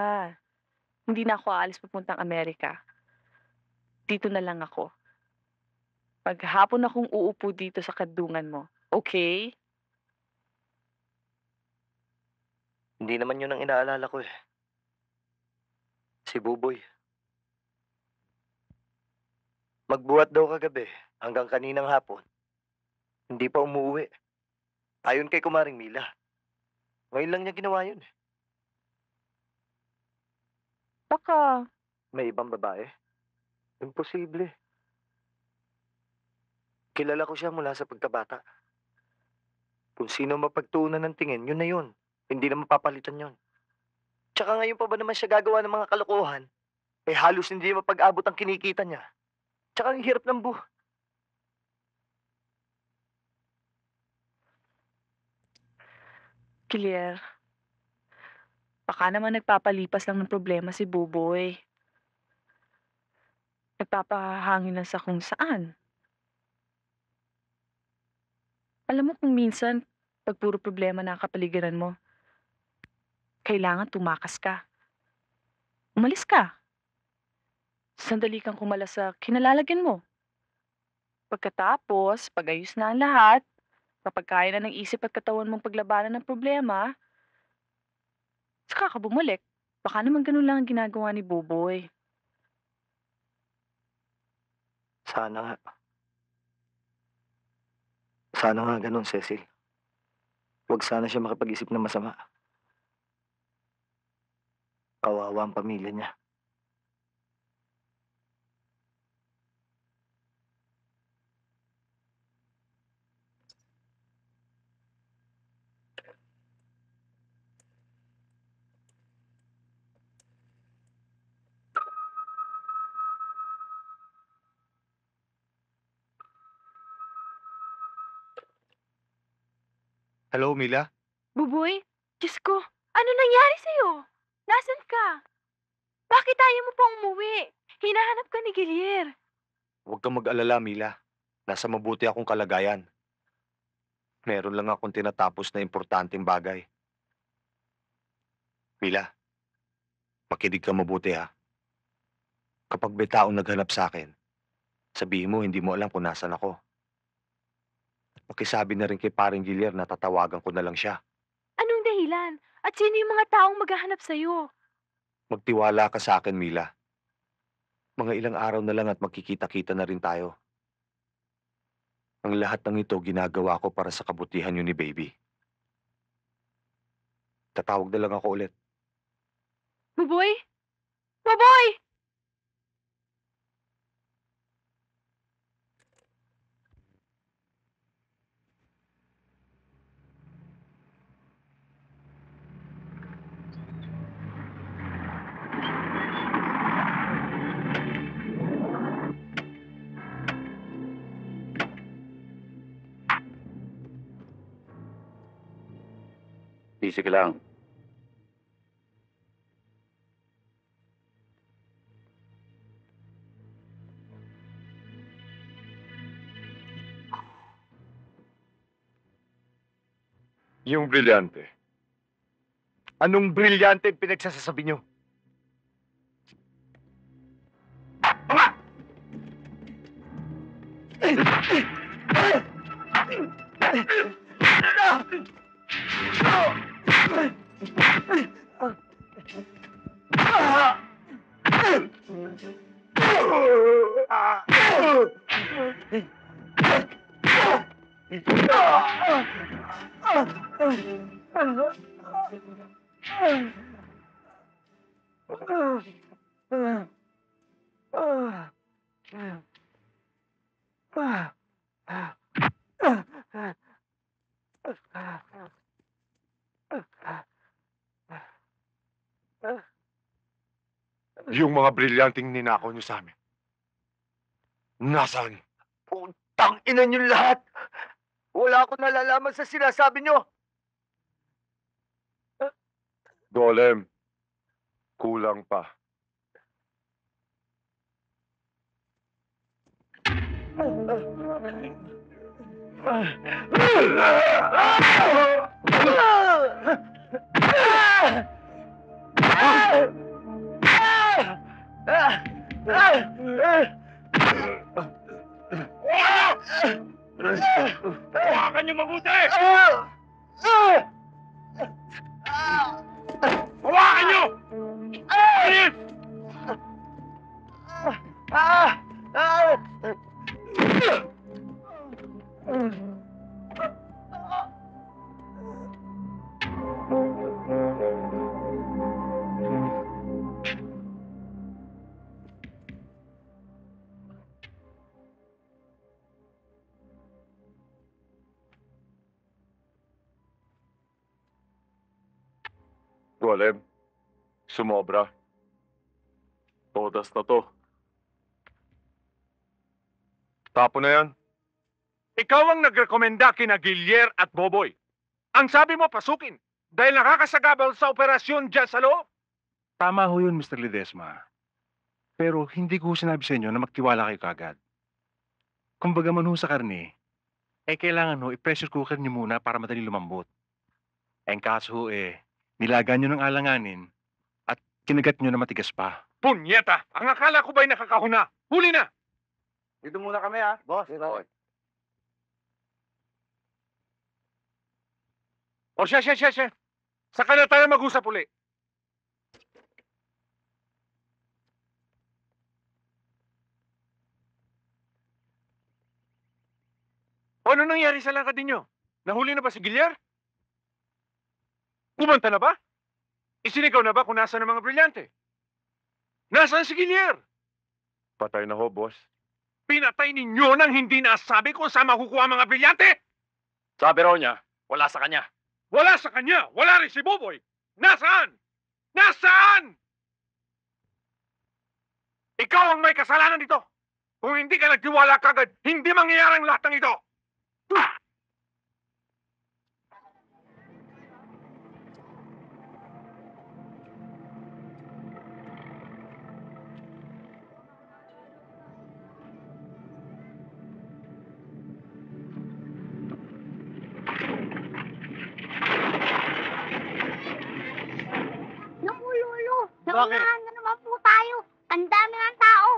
S9: Hindi na ako aalis papuntang Amerika. Dito na lang ako. Paghapon akong uupo dito sa kadungan mo. Okay?
S2: Hindi naman yun ang inaalala ko eh. Si Buboy. Magbuhat daw kagabi hanggang kaninang hapon. Hindi pa umuwi. Ayon kay Kumaring Mila. Ngayon lang niya ginawa yun eh.
S6: Baka,
S2: May ibang babae? Imposible. Kilala ko siya mula sa pagkabata. Kung sino mapagtuunan ng tingin, yun na yun. Hindi na mapapalitan yun. Tsaka ngayon pa ba naman siya gagawa ng mga kalokohan? Eh halos hindi mapag-abot ang kinikita niya. Tsaka ang hirap ng buhay.
S8: Clear. Baka naman nagpapalipas lang ng problema si Buboy. Nagpapahangin lang sa kung saan. Alam mo kung minsan, pag puro problema na ang kapaligiran mo, kailangan tumakas ka. Umalis ka. Sandali kang kumalas sa kinalalagyan mo. Pagkatapos, pag-ayos na ang lahat, kapag kaya na ng isip at katawan mong paglabanan ng problema, saka ka bumalik. Baka naman ganun lang ang ginagawa ni Buboy.
S2: Sana nga. Sana nga ganun, Cecil. Huwag sana siya makipag-isip ng masama. Kawawa ang pamilya niya.
S12: Hello, Mila?
S9: Buboy, Diyos ko, ano nangyari sa'yo? Nasaan ka? Bakit ayaw mo pa umuwi? Hinahanap ka ni Gilier.
S12: Huwag kang mag-alala, Mila. Nasa mabuti akong kalagayan. Meron lang akong tinatapos na importanteng bagay. Mila, makinig ka mabuti ha. Kapag may taong naghanap sa akin, sabihin mo hindi mo alam kung nasan ako. Makisabi na rin kay paring Gilier na tatawagan ko na lang siya.
S9: Anong dahilan? At sino yung mga taong maghahanap sa'yo?
S12: Magtiwala ka sa akin, Mila. Mga ilang araw na lang at magkikita-kita na rin tayo. Ang lahat ng ito ginagawa ko para sa kabutihan niyo ni Baby. Tatawag na lang ako ulit.
S9: Buboy? Buboy!
S13: Busy ka lang.
S10: Yung brilyante. Anong brilyante pinagsasasabi niyo? Yung mga brilyanteng ninakaw niyo sa amin. Nasaan?
S2: Putang ina niyo lahat! Wala akong nalalaman sa sinasabi niyo!
S10: Golem, kulang pa.
S5: Hawakan niyo mabuti! Hawakan niyo! Alis!
S10: Golem, sumobra. Todas na to. Tapo na yan.
S5: Ikaw ang nagrekomenda kina Gilier at Boboy. Ang sabi mo, pasukin. Dahil nakakasagabal sa operasyon dyan sa loob.
S11: Tama ho yun, Mr. Ledesma. Pero hindi ko sinabi sa inyo na magtiwala kayo kagad. Kumbaga man ho sa karne, kailangan ho, i-pressure cooker niyo muna para madali lumambot. Ang kaso ho nilagan niyo ng alanganin at kinagat niyo na matigas pa.
S5: Punyeta! Ang akala ko ba'y nakakahuna? Huli na!
S13: Dito muna kami, ha? Boss.
S5: O siya. Saka na tayo mag-usap uli. O ano nangyari sa langkad ninyo? Nahuli na ba si Gilyar? Kumanta na ba? Isinigaw na ba kung nasaan ang mga brilyante? Nasaan si Gilyar? Patay na ho, boss. Pinatay ninyo nang hindi nasabi kung saan makukuha ang mga brilyante?
S3: Sabi raw niya, wala sa kanya.
S5: Wala sa kanya! Wala rin si Boboy! Nasaan? Nasaan? Ikaw ang may kasalanan dito! Kung hindi ka nagtiwala kagad, hindi mangyayari ang lahat ng ito!
S14: Naku, Lolo.
S7: Bakit?
S14: Naunahan na naman po tayo. Ang dami ng tao.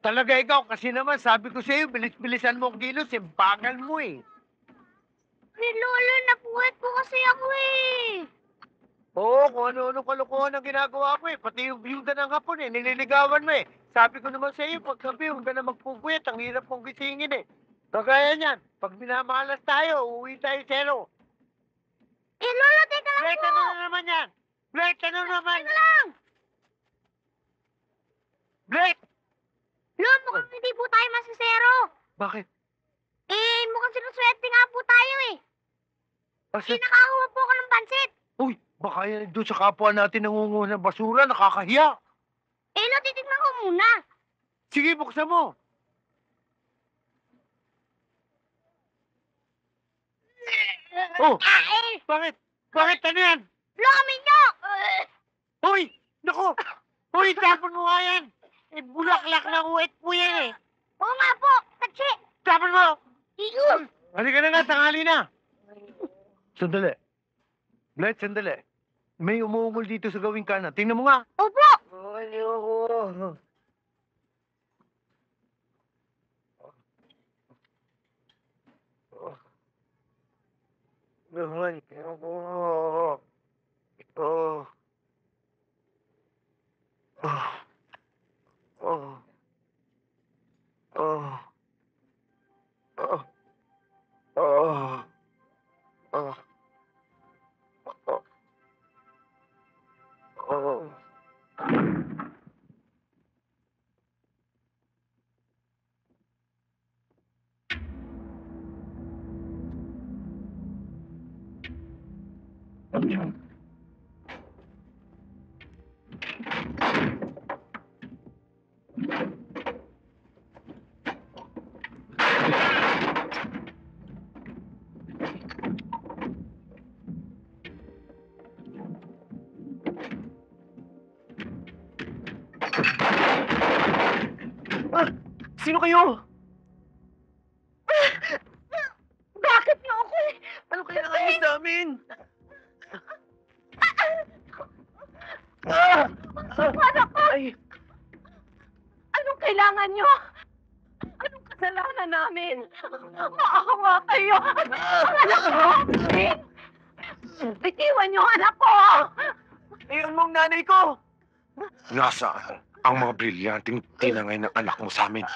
S7: Talaga ikaw, kasi naman sabi ko sa iyo, bilis-bilisan mo ang kilos, bagal mo eh.
S14: Lolo, napuwet po kasi ako eh.
S7: Oo, kung ano-ano kalokohan ang ginagawa mo eh. Pati yung byuda ng hapon eh, nililigawan mo eh. Sabi ko naman sa iyo, pag sabi, huwag ka na magpupuyat, ang hirap mong gisingin eh. Kagaya niyan, pag minamalas tayo, uuwi tayo zero.
S14: Lolo, teka lang
S7: Blake,
S14: po.
S7: ano na naman yan? Blake, ano naman?
S14: Teka lang.
S7: Blake!
S14: Lolo, mukhang hindi po tayo masisero.
S7: Bakit?
S14: Mukhang sinuswerte nga po tayo eh.
S7: Kasi,
S14: Nakakuha po ako ng pansit.
S7: uy, baka yan doon sa kapwa natin nangunguha ng basura, nakakahiya.
S14: Lolo, titignan ko muna.
S7: Sige, buksan mo. Oh, bakit? Bakit? Ano yan?
S14: Lolo, kami nyo.
S7: Hoy! Naku! Hoy, tapon mo nga yan! Bulaklak na uwet po yan eh!
S14: Oo nga po, taksi.
S7: Tapon mo!
S14: Iyo.
S7: Halika na nga, tanghali na! Sandali. Blake, sandali. May umuungol dito sa gawing kanan. Tingnan mo nga.
S14: Opo.
S7: Ayoko. Naman, ayoko. Oh. Oh. Oh. Oh. Oh. Oh. Oh.
S3: Sino kayo?
S14: Bakit niyo ako eh?
S3: Ano kailangan niyo sa amin?
S14: Anak ko!
S3: Ay,
S14: Anong kailangan niyo? Anong kasalanan namin? Maawa kayo! Ang anak ko! Bitiwan niyo ang anak ko!
S3: ayun mong nanay ko!
S5: Nasaan ang mga brilyanteng tinangay ng anak mo sa amin?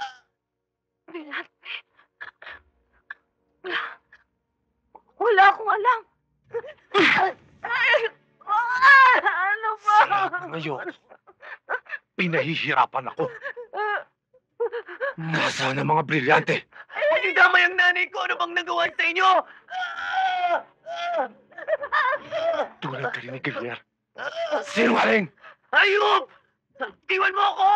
S14: Wala akong alam. Ano ba?
S5: Ngayon, pinahihirapan ako. Nasaan ang mga brilyante?
S3: Damay ang nanay ko! Ano bang nagawa sa inyo?
S5: Tulad ka rin ni Gilyar. Sinungaling!
S3: Ayop! Iwan mo ako!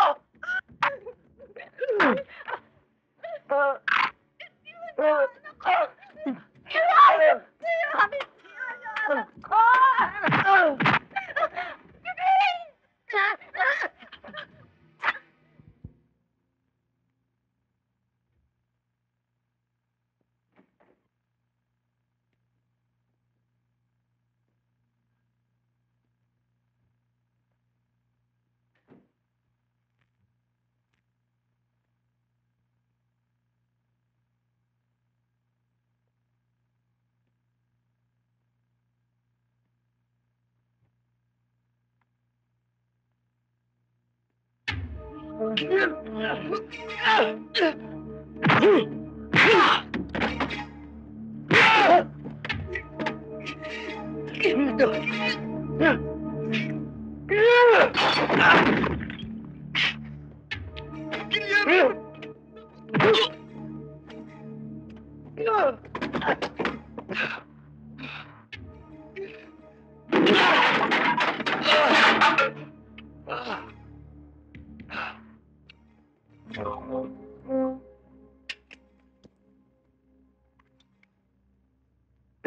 S14: Anak ko!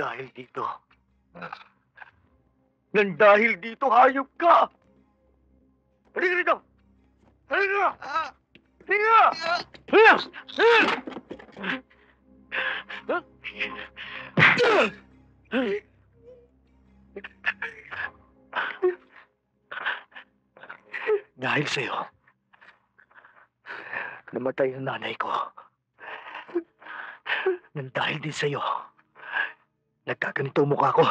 S7: Dahil dito. Nang dahil dito, hayop ka! Halika rito! Halika! Halika! Dahil sa'yo, namatay ang nanay ko. Nang dahil din sa'yo, nagkaganito ang mukha ko.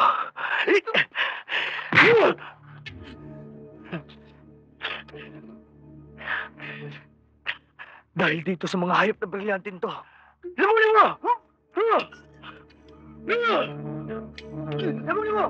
S7: Dahil dito sa mga hayop na brilyantin to. Lamunin mo! Lamunin mo! Lamunin mo!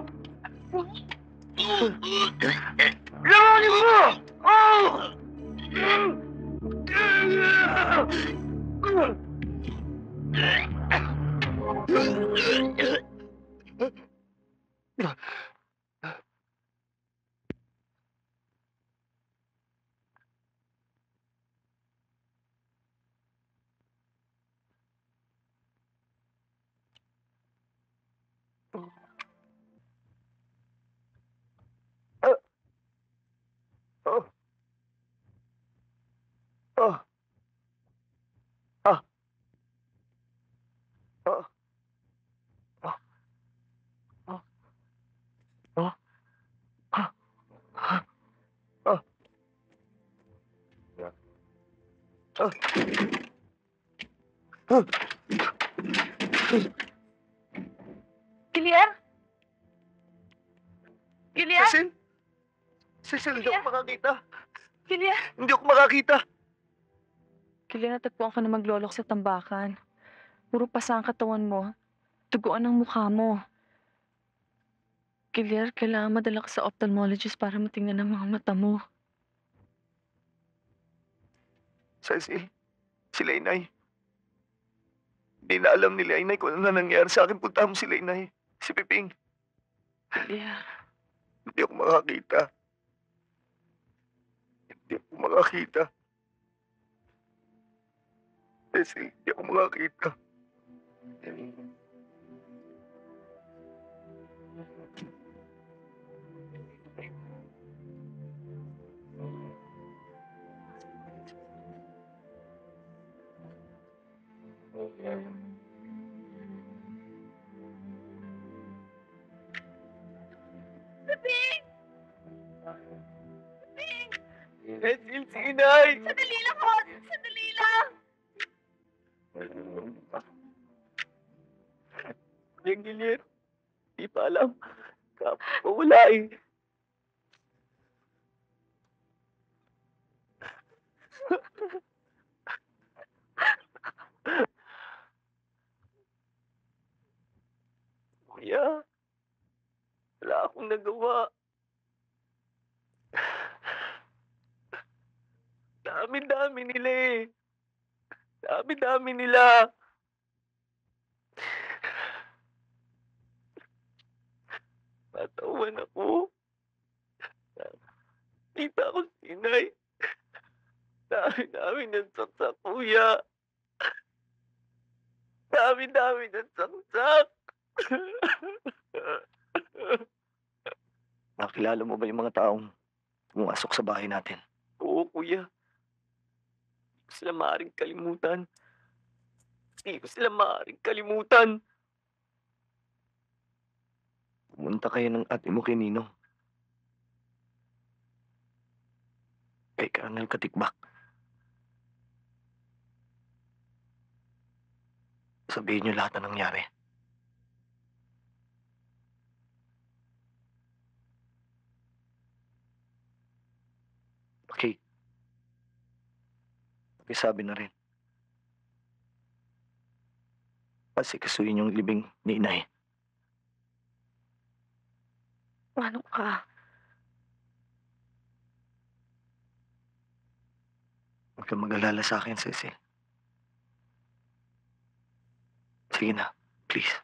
S8: Kilian? Kilian?
S7: Cecil? Cecil, hindi ako makakita.
S8: Kilian?
S7: Hindi ako makakita.
S8: Kilian, natagpuan ka na maglolok sa tambakan. Puro pasa ang katawan mo. Tuguan ang mukha mo. Kilian, kailangan madala ka sa ophthalmologist para matingnan ang mga mata mo.
S2: Cecil, sila inay. Hindi na alam nila inay kung ano na nangyari sa akin. Punta mo sila inay. Si Piping.
S8: Kilian.
S2: Hindi ako makakita. Hindi ako makakita. Cecil, hindi ako makakita.
S14: Piping!
S7: Cecil, si inay!
S14: Sandali lang po! Sandali lang!
S7: Yung Gillian, di pa alam. Wala eh. Kuya, wala akong nagawa. Dami-dami nila eh. Dami-dami nila. Natawan ako. Kita ko si inay. Dami-dami ng saksak, kuya. Dami-dami ng saksak.
S2: Nakilala mo ba yung mga taong pumasok sa bahay natin?
S7: Oo, kuya. Hindi ko sila maaaring kalimutan. Hindi ko sila maaaring kalimutan.
S2: Pumunta kayo ng ate mo kay Ninong. Kay Colonel Katikbak. Sabihin niyo lahat na nangyari. Okay. Pakisabi na rin. Pasikasuhin yung libing ni inay.
S8: Paano ka?
S2: Huwag kang mag-alala sa akin, Cecil. Sige na, please.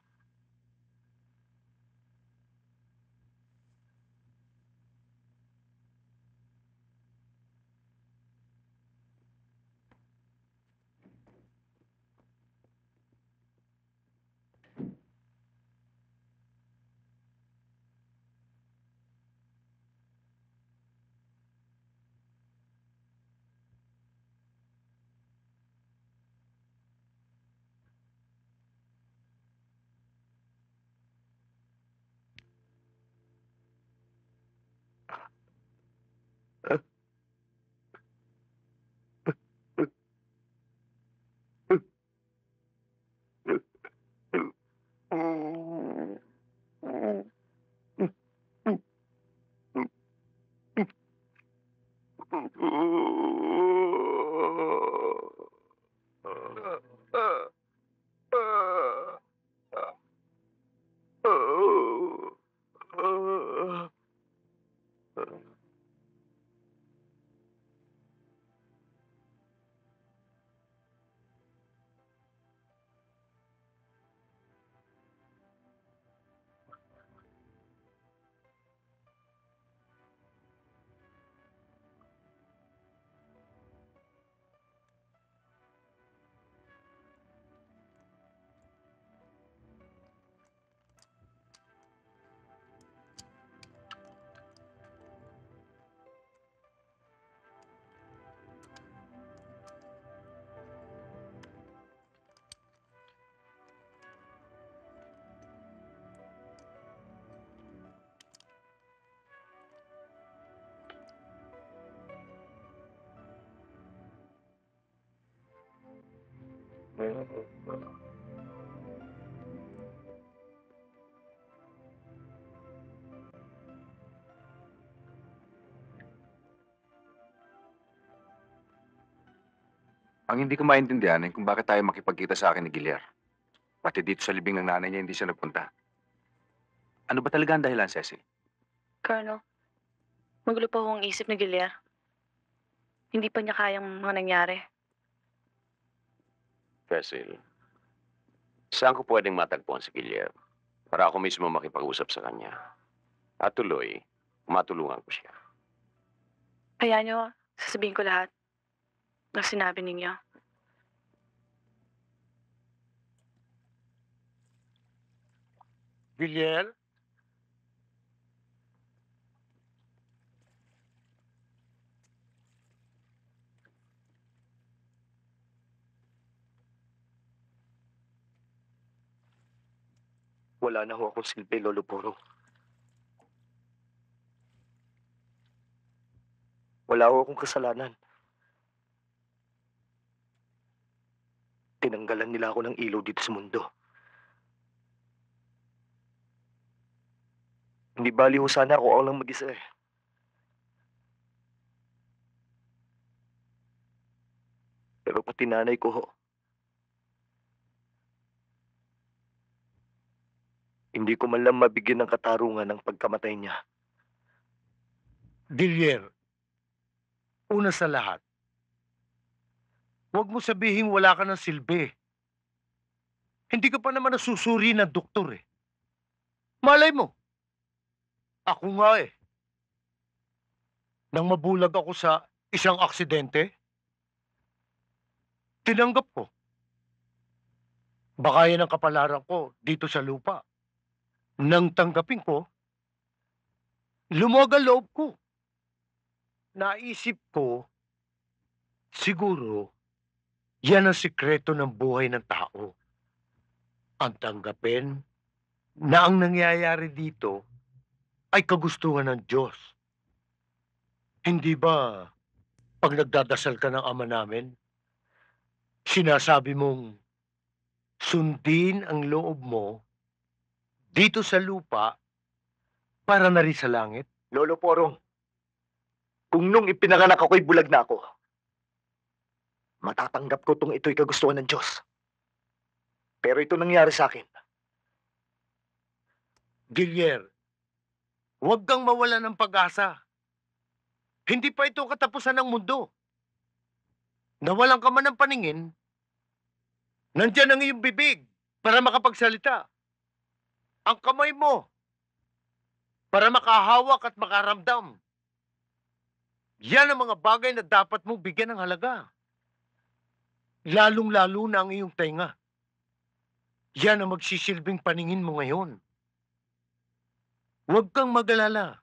S10: Ang hindi ko maintindihan ay kung bakit tayo makipagkita sa akin ni Gilyar. Pati dito sa libing ng nanay niya hindi siya nagpunta. Ano ba talaga ang dahilan, Cecil?
S8: Colonel, magulo pa ho ang isip ni Gilia. Hindi pa niya kayang mga nangyari.
S4: Cecil, saan ko pwedeng matagpuan si Gilyar para ako mismo makipag-usap sa kanya? At tuloy, matulungan ko siya.
S8: Kaya niyo, sasabihin ko lahat na sinabi ninyo.
S7: Villiel?
S2: Wala na ho akong silbi, Lolo Puro. Wala ho akong kasalanan. Tinanggalan nila ako ng ilaw dito sa mundo. Hindi bali ho sana ako lang mag-isa eh. Pero pati nanay ko ho. Hindi ko man lang mabigyan ng katarungan ng pagkamatay niya.
S7: Villier, una sa lahat, huwag mo sabihin wala ka ng silbi. Hindi ka pa naman nasusuri ng doktor eh. Malay mo, ako nga eh. Nang mabulag ako sa isang aksidente, tinanggap ko. Baka yan ang kapalaran ko dito sa lupa. Nang tanggapin ko, lumuwag ang loob ko. Naisip ko, siguro, yan ang sikreto ng buhay ng tao. Ang tanggapin na ang nangyayari dito ay kagustuhan ng Diyos. Hindi ba, pag nagdadasal ka ng Ama namin, sinasabi mong sundin ang loob mo dito sa lupa para na rin sa langit?
S2: Lolo Porong, kung nung ipinanganak ako'y bulag na ako, Matatanggap ko itong ito'y kagustuhan ng Diyos. Pero ito nangyari sa akin.
S7: Gilier, huwag kang mawala ng pag-asa. Hindi pa ito katapusan ng mundo. Nawalan ka man ng paningin, nandyan ang iyong bibig para makapagsalita. Ang kamay mo para makahawak at makaramdam. Yan ang mga bagay na dapat mo bigyan ng halaga. Lalong-lalo na ang iyong tenga. Yan ang magsisilbing paningin mo ngayon. Huwag kang mag-alala.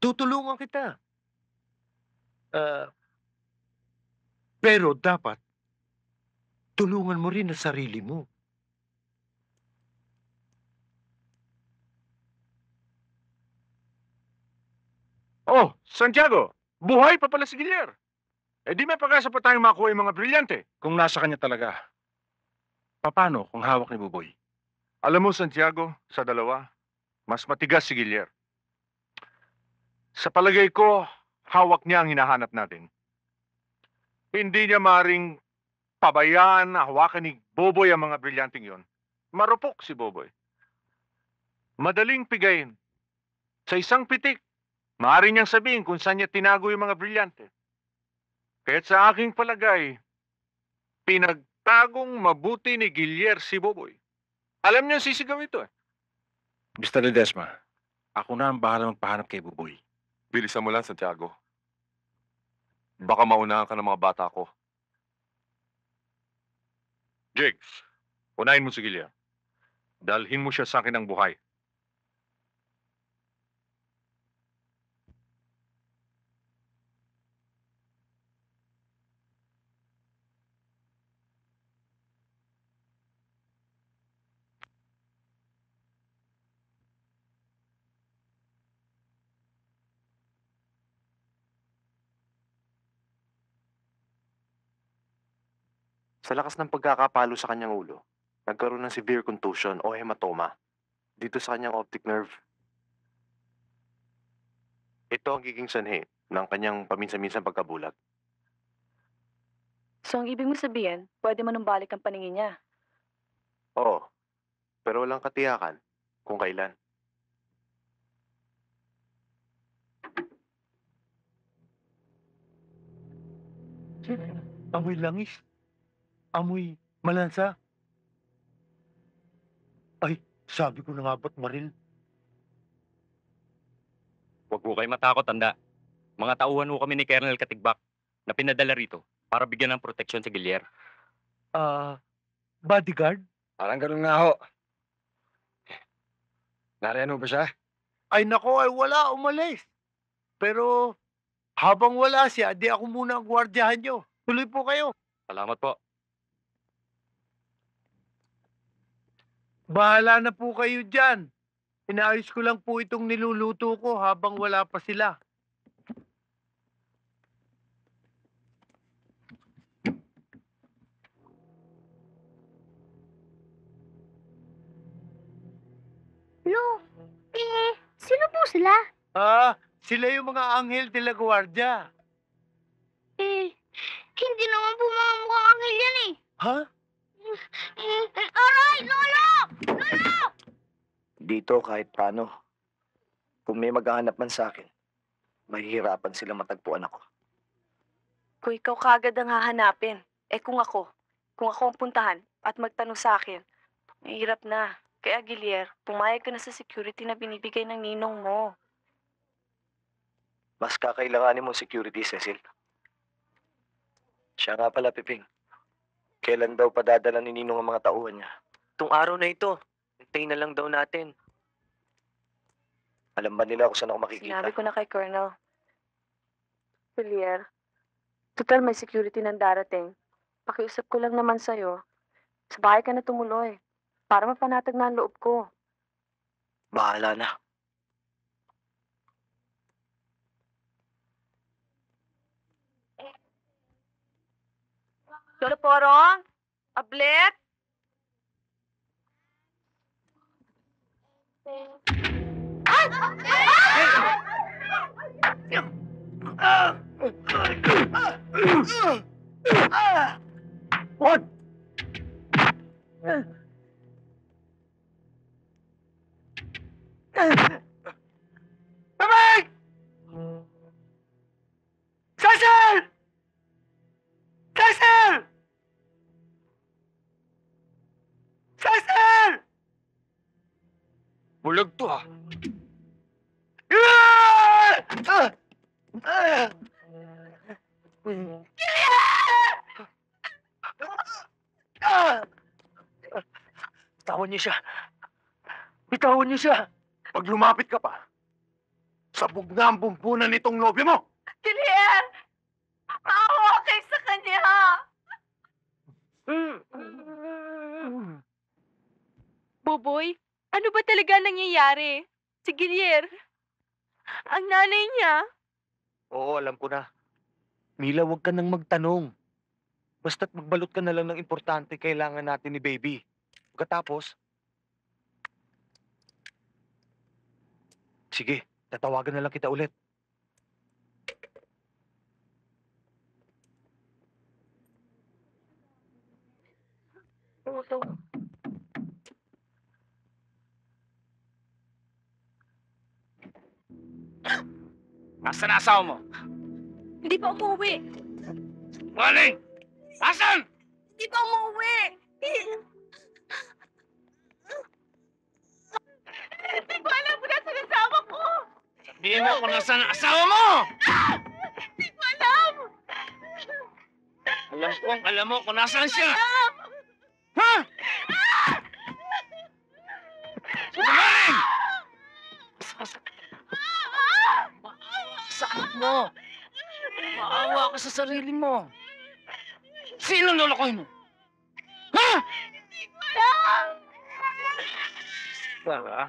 S7: Tutulungan kita. Pero dapat, tulungan mo rin ang sarili mo.
S5: Oh, Santiago, buhay pa pala si Gilier. Eh di may pag-asa pa tayong makuha yung mga brilyante.
S11: Kung nasa kanya talaga, paano kung hawak ni Buboy?
S5: Alam mo, Santiago, sa dalawa, mas matigas si Gilier. Sa palagay ko, hawak niya ang hinahanap natin. Hindi niya maring pabayaan na hawakan ni Boboy ang mga brilyanting yon. Marupok si Boboy. Madaling pigayin. Sa isang pitik, maaari niyang sabihin kung saan niya tinago yung mga brilyante. Kaya't sa aking palagay, pinagtagong mabuti ni Gilier si Boboy. Alam niya sisigaw ito eh.
S11: Mr. Ledesma, ako na ang bahala magpahanap kay Buboy.
S15: Bilisan mo lang, Santiago. Baka maunahan ka ng mga bata ko.
S5: Jigs, unahin mo si Gilier. Dalhin mo siya sa akin ng buhay.
S16: Sa lakas ng pagkakapalo sa kanyang ulo, nagkaroon ng severe contusion o hematoma dito sa kanyang optic nerve. Ito ang giging sanhi ng kanyang paminsan-minsang pagkabulag.
S8: So, ang ibig mo sabihin, pwede manumbalik ang paningin niya.
S16: Oo, pero walang katiyakan kung kailan.
S7: Amoy langis. Amoy malansa. Ay, sabi ko na nga ba't maril?
S3: Huwag po kayo matakot, tanda. Mga tauhan ho kami ni Colonel Katigbak na pinadala rito para bigyan ng proteksyon si Gilier.
S7: Bodyguard?
S10: Parang ganun nga ho. Nariyan ho ba siya?
S7: Ay nako, ay wala, umalis. Pero habang wala siya, di ako muna ang gwardyahan nyo. Tuloy po kayo.
S3: Salamat po.
S7: Bahala na po kayo dyan. Inaayos ko lang po itong niluluto ko habang wala pa sila.
S14: Sino po sila?
S7: Sila yung mga anghel de la guardia.
S14: Hindi naman po mga mukhang anghel yan eh.
S7: Ha?
S14: Aray! Lolo! Lolo!
S2: Dito kahit paano, kung may maghahanap man sa akin, mahihirapan sila matagpuan ako.
S8: Kung ikaw kagad ang hahanapin, kung ako ang puntahan at magtanong sa akin, mahirap na. Kaya Gilier, pumayag ka na sa security na binibigay ng ninong mo.
S2: Mas kakailanganin mong security, Cecil. Siya nga pala, Piping. Kailan daw padadala ni Ninong ang mga tauhan niya?
S17: Itong araw na ito, hintayin na lang daw natin.
S2: Alam ba nila kung saan ako makikita?
S8: Sinabi ko na kay Colonel. Gilier, total may security ng darating. Pakiusap ko lang naman sa'yo. Sa bahay ka na tumuloy. Para mapanatag na ang loob ko.
S2: Bahala na.
S8: Lolo Porong? Ablet?
S7: What? Bebek! Cecil! Cecil! Cecil!
S5: Bulag to ah.
S7: Bitawan niyo siya. Bitawan niyo siya.
S10: Pag lumapit ka pa, sabog na ang bumbunan nitong nobyo mo!
S8: Gilier! Maawa kayo sa kanya!
S9: Boboy, ano ba talaga nangyayari? Si Gilier, ang nanay niya.
S12: Oo, alam ko na. Mila, huwag ka nang magtanong. Basta't magbalot ka na lang ng importante kailangan natin ni baby. Pagkatapos, sige, tatawagan na lang kita ulit.
S7: Nasaan na asawa mo?
S9: Hindi pa umuwi.
S7: Maling! Nasaan?
S8: Hindi pa umuwi! Hindi ko alam kung nasa asawa ko!
S7: Sabihin mo kung nasaan ang asawa mo!
S8: Hindi ko alam!
S7: Alam mo kung nasaan siya! Ha? Sinungaling!
S18: Sa anak mo. Maawa ka sa sarili mo. Sino lolokoy mo? Ha?
S7: Para?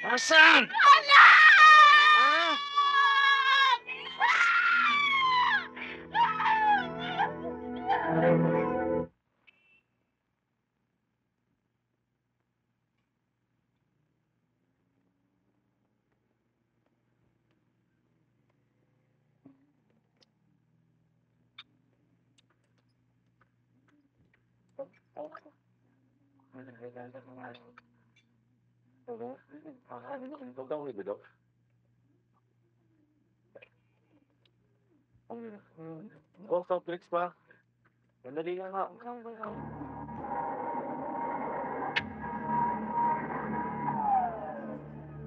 S18: Nasaan?
S7: Oh, soft drinks pa. Mandali ka nga.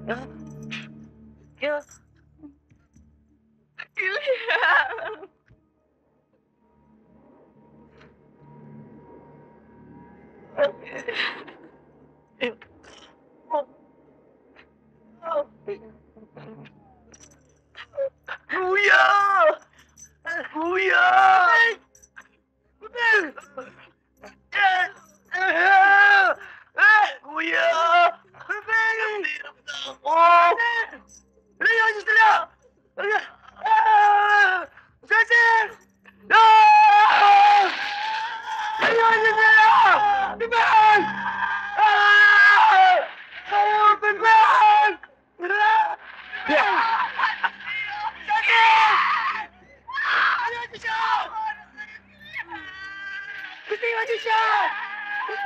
S8: Yeah.
S7: Kuya! Kuya! Kuya! Hirap na ako! Layo niyo sila! Cecil! Layo niyo sila! Bibig! Bibig! Bitiwan niyo siya!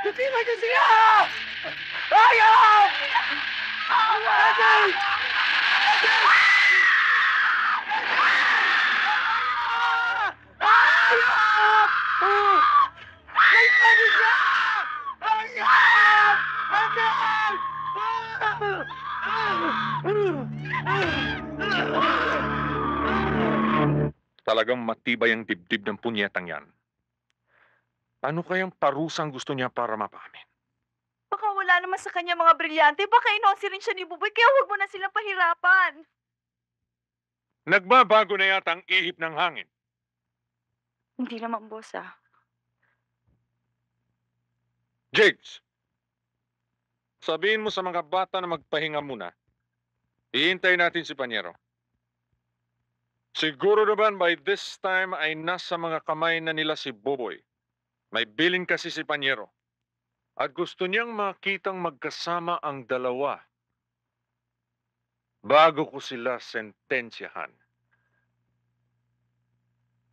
S7: Bitiwan niyo siya! Ayaw! Ayaw!
S15: Talagang matibay ang dibdib ng punyetang yan. Ano kayang parusang gusto niya para mapamin?
S8: Baka wala naman sa kanya mga brilyante. Baka inonsi rin siya ni Buboy. Kaya huwag mo na silang pahirapan.
S15: Nagbabago na yata ang ihip ng hangin.
S8: Hindi naman, boss, ah.
S15: Jigs! Sabihin mo sa mga bata na magpahinga muna. Iintay natin si Panyero. Siguro naman by this time ay nasa mga kamay na nila si Boboy. May bilin kasi si Panyero. At gusto niyang makitang magkasama ang dalawa. bago ko sila sentensyahan.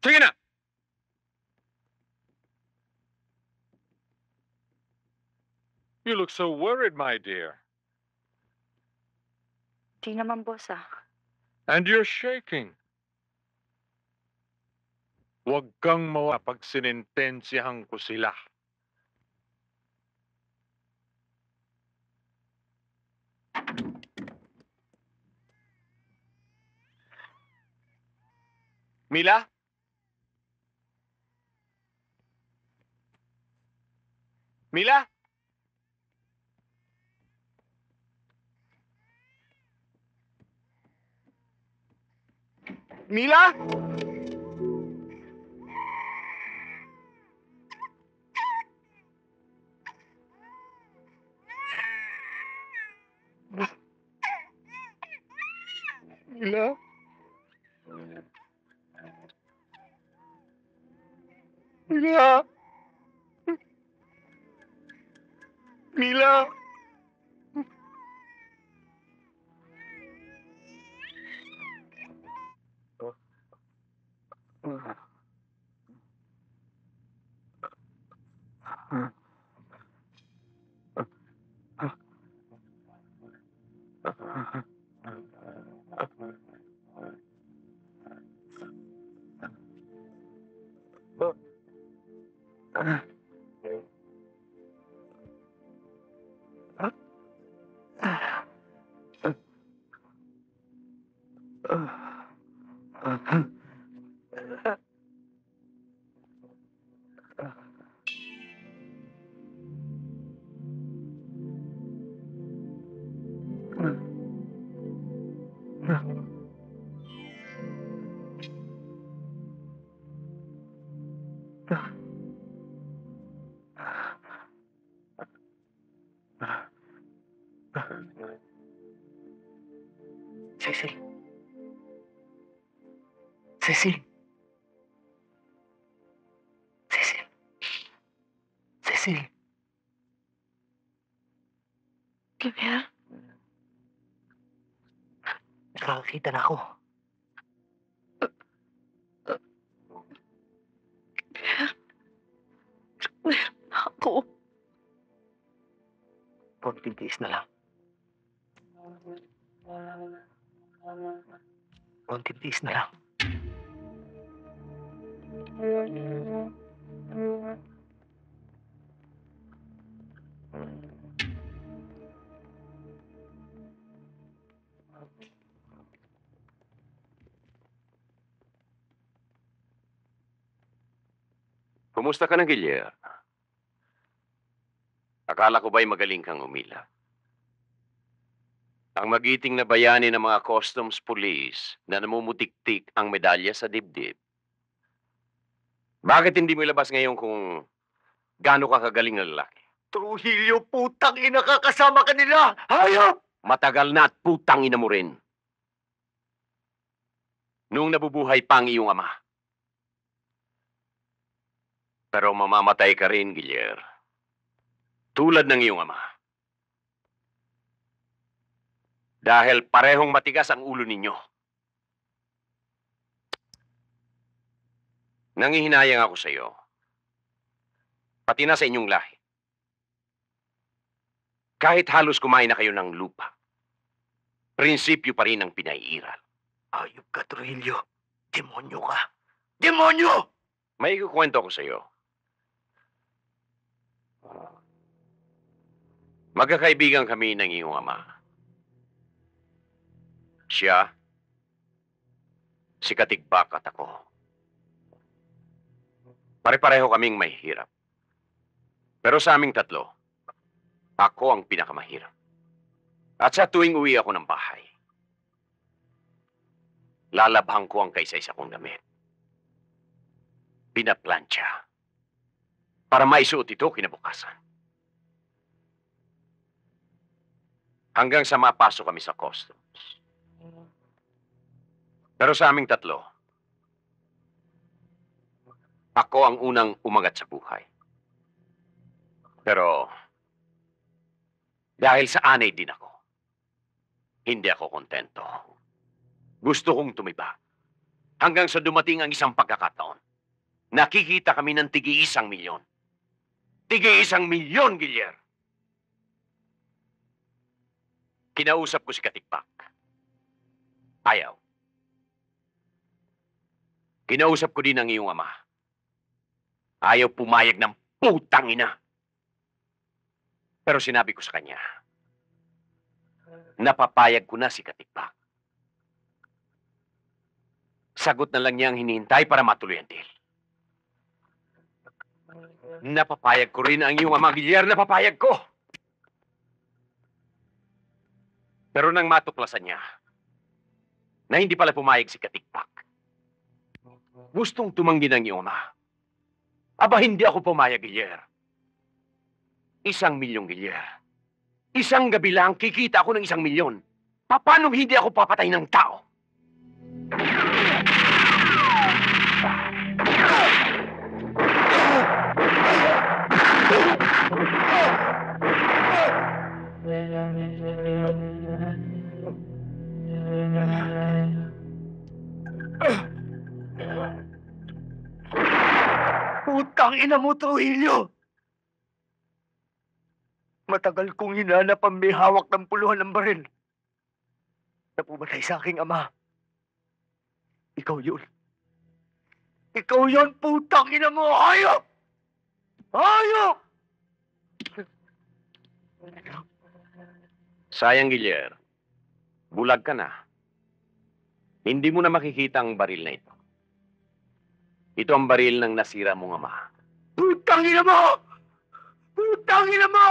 S15: Sige na! You look so worried, my dear.
S6: Di naman, boss, ah.
S15: And you're shaking. Huwag kang mawa pag sinintensyahan ko sila.
S12: Mila? Mila? Mila? Mila? Mila? Mila?
S18: Cecil. Cecil. Cecil. Cecil. Gabriel. Nakakakita na ako. Gabriel. Ako. Konting tiis na lang. Konting tiis na lang.
S4: Kumusta ka na, Guillermo? Akala ko ba'y magaling kang umila? Ang magiting na bayani ng mga customs police na namumutik-tik ang medalya sa dibdib. Bakit hindi mo ilabas ngayon kung gaano ka kagaling na lalaki?
S7: Trujillo, putang ina ka, kasama ka nila! Hayop!
S4: Matagal na at putang ina mo rin. Noong nabubuhay pa ang iyong ama. Pero mamamatay ka rin, Guillermo. Tulad ng iyong ama. Dahil parehong matigas ang ulo ninyo. Nangihinayang ako sa iyo. Pati na sa inyong lahi. Kahit halos kumain na kayo ng lupa, prinsipyo pa rin ang pinaiiral.
S7: Ayop ka, Trujillo. Demonyo ka. Demonyo!
S4: May ikukwento ko sa iyo. Magkakaibigan kami ng iyong ama. Siya, si Katigbak at ako. Pare-pareho kaming may hirap. Pero sa aming tatlo, ako ang pinakamahirap. At sa tuwing uwi ako ng bahay, lalabhang ko ang kaysa-isa kong damit. Pinaplantsa para maisuot ito kinabukasan. Hanggang sa mapasok kami sa customs. Pero sa aming tatlo, ako ang unang umagat sa buhay. Pero dahil sa anay din ako, Hindi ako kontento. Gusto kong tumiba. Hanggang sa dumating ang isang pagkakataon. Nakikita kami ng tig-1,000,000. tig-1,000,000, Gilier! Kinausap ko si Katikbak. Ayaw. Kinausap ko din ang iyong ama. Ayaw pumayag ng putang ina. Pero sinabi ko sa kanya, napapayag ko na si Katikbak. Sagot na lang niya ang hinihintay para matuloy ang deal. Napapayag ko rin ang iyong ama, Gilier. Napapayag ko. Pero nang matuklasan niya na hindi pala pumayag si Katikbak, gustong tumanggi ng iyong ama. Aba, hindi ako pumayag, Gilier. 1,000,000, Gilier. Isang gabi lang, kikita ako ng 1,000,000. Paano hindi ako papatay ng tao?
S7: Putang ina mo, Trujillo! Matagal kong hinanap ang may hawak ng puluhan ng baril na pumatay sa aking ama. Ikaw yun. Ikaw yun, putang ina mo! Hayop! Hayop!
S4: Sayang, Gilier. Bulag ka na. Hindi mo na makikita ang baril na ito. Ito ang baril ng nasira mong ama.
S7: Putang ina mo! Putang ina mo!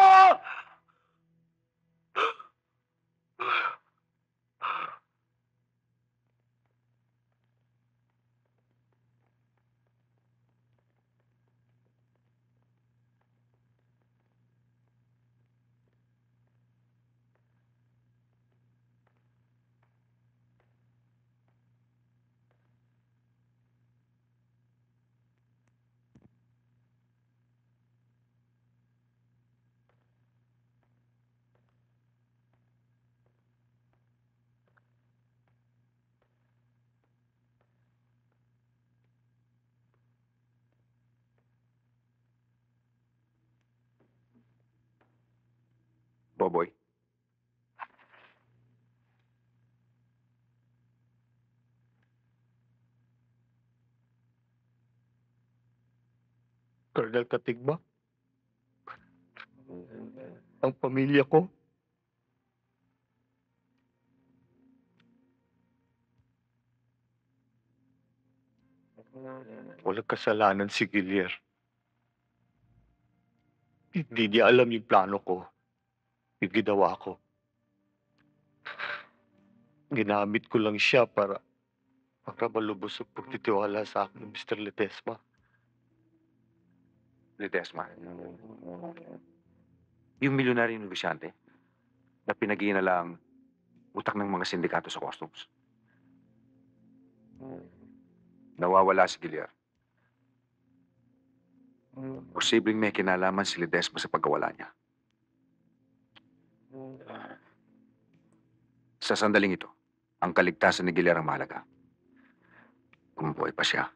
S10: Boboy.
S7: Colonel Katigba? Ang pamilya ko? Walang kasalanan si Gilier. Hindi niya alam yung plano ko. Yung ginawa ko. Ginamit ko lang siya para malubos ang pagtitiwala sa akin ng Mr. Ledesma.
S10: Ledesma. Yung milyonaryong negosyante na pinag-iinalang utak ng mga sindikato sa customs. Nawawala si Gilier. Posibleng may kinalaman si Ledesma sa pagkawala niya. Sa sandaling ito, ang kaligtasan ni Gilier ang mahalaga. Kumubuhay pa siya.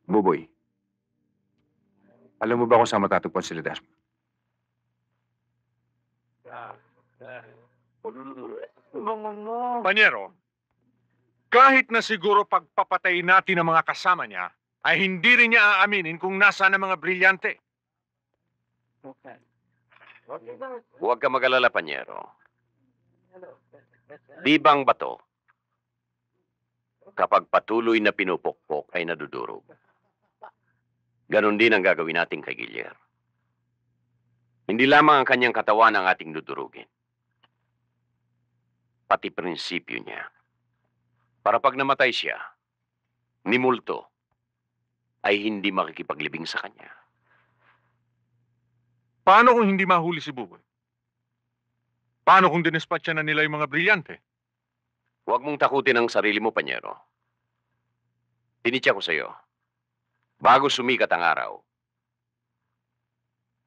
S10: Buboy, alam mo ba kung saan matatagpuan si Ledesma?
S15: Panyero, kahit na siguro pagpapatay natin ang mga kasama niya, ay hindi rin niya aaminin kung nasaan ang mga brilyante.
S4: Huwag ka mag-alala, Panyero. Di bang bato, kapag patuloy na pinupukpok ay nadudurog? Ganon din ang gagawin natin kay Gilier. Hindi lamang ang kanyang katawan ang ating dudurugin. Pati prinsipyo niya. Para pag namatay siya, ni multo, ay hindi makikipaglibing sa kanya.
S15: Paano kung hindi mahuli si Buboy? Paano kung dinispatcha na nila yung mga brilyante?
S4: Huwag mong takutin ang sarili mo, Panyero. Tinitya ko sa'yo. Bago sumikat ang araw,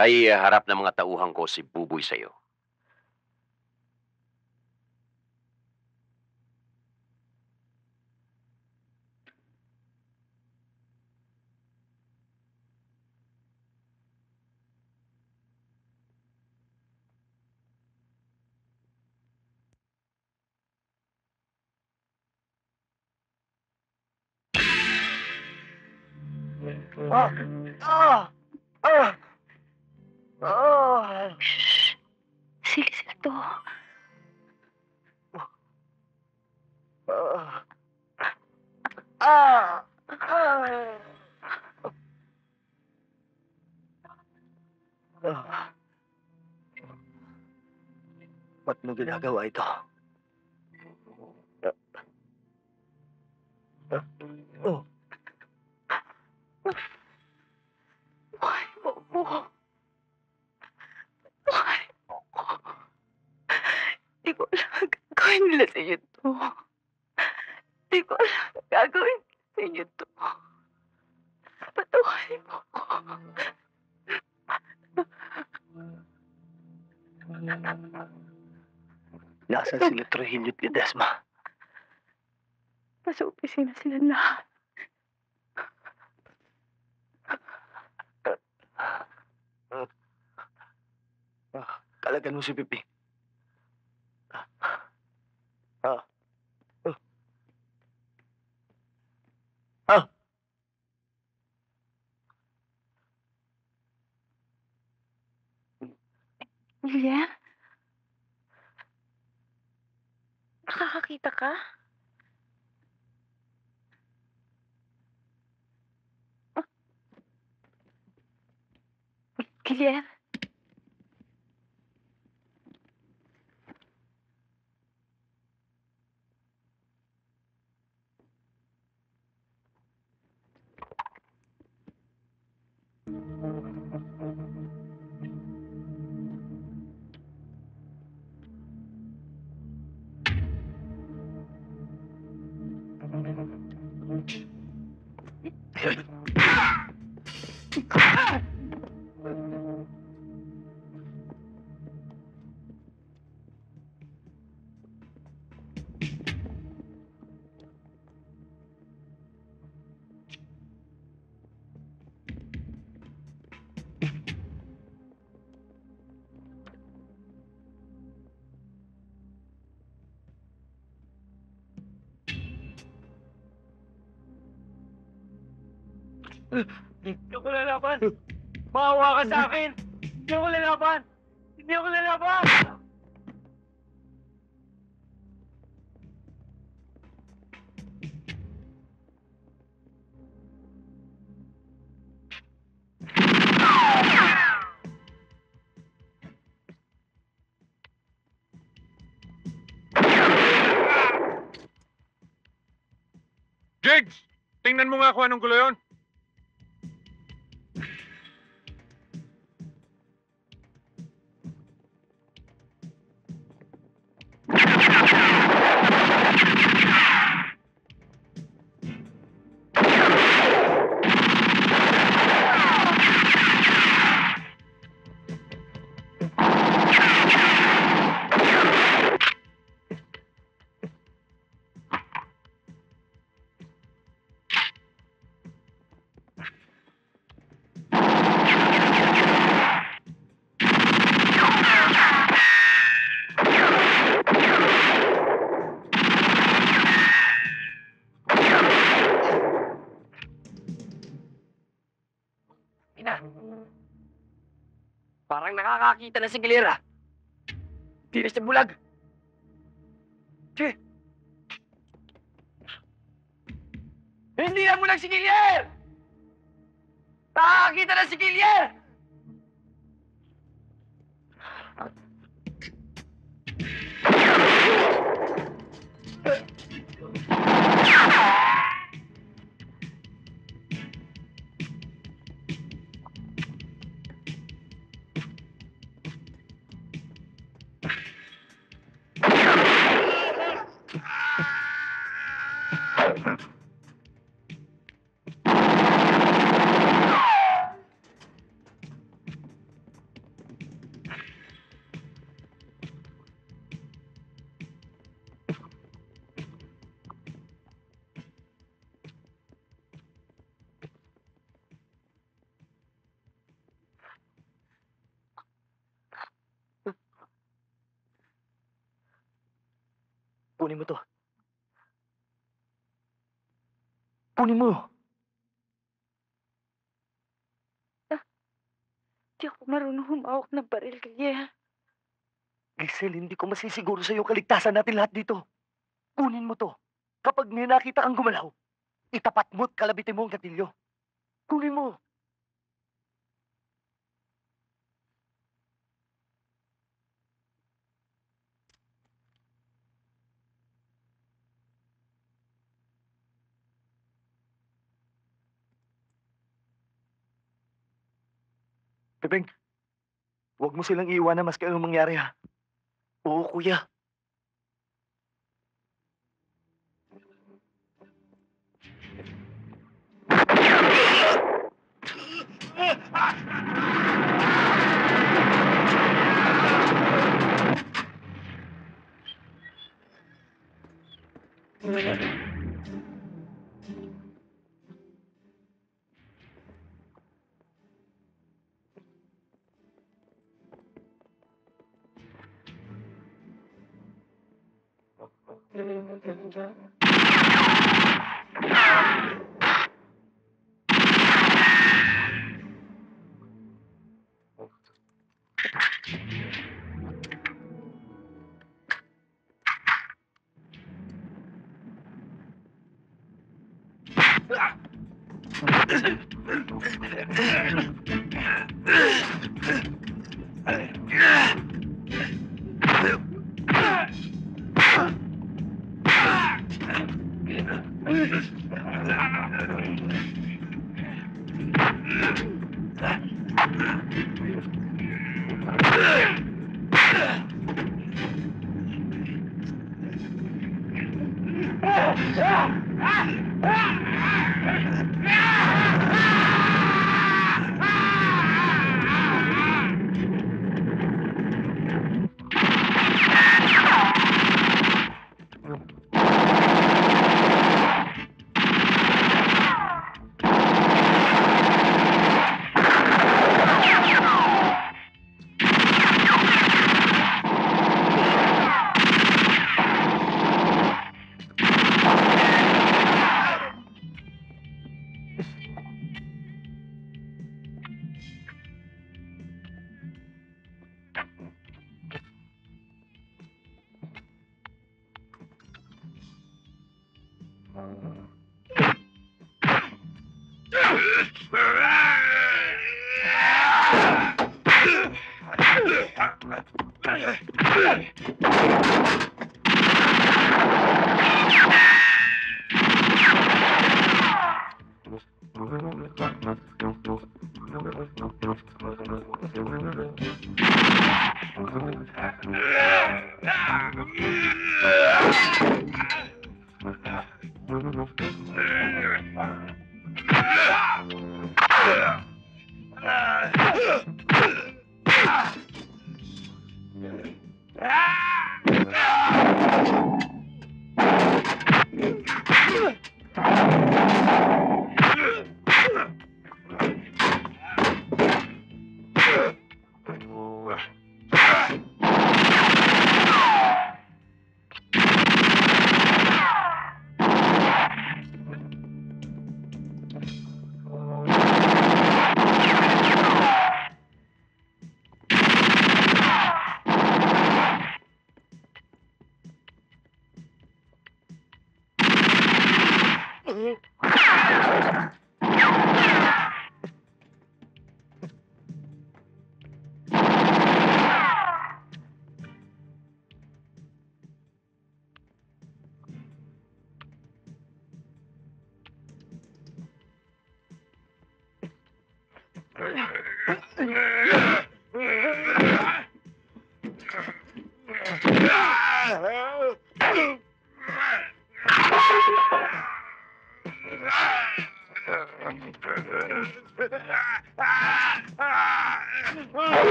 S4: ay harap ng mga tauhan ko si Buboy sa'yo.
S6: Sila to.
S18: Ba't mo ginagawa ito?
S6: Buhay mo po. Buhay mo ko. Hindi ko alam ang gagawin nila sa inyo to. Hindi ko alam ang gagawin sa inyo to. Patawarin mo ko.
S18: Nasaan sila Trujillo at Ledesma?
S6: Nasa opisina sila lahat.
S18: Kalagan mo si Pipi.
S6: Julian? Nakakakita ka? Julian?
S7: Hindi ako lalaban! Maawa ka sa akin! Hindi ako lalaban! Hindi ako lalaban!
S15: Jigs! Tingnan mo nga kung anong gulo yun.
S7: Parang nakakakita na si Gilera. Di na siya bulag. Che! Hindi na bulag si Gilier! Nakakakita na si Gilier! Kunin mo to. Kunin mo.
S6: Hindi ako marunong humawak ng baril, Riel.
S18: Giselle, hindi ko masisiguro sa iyo kaligtasan natin lahat dito. Kunin mo to. Kapag may nakita kang gumalaw, itapat mo at kalabitin mo ang gatilyo. Kunin mo.
S2: Pepeng, huwag mo silang iiwanan maski anong mangyari ha.
S18: Oo, kuya.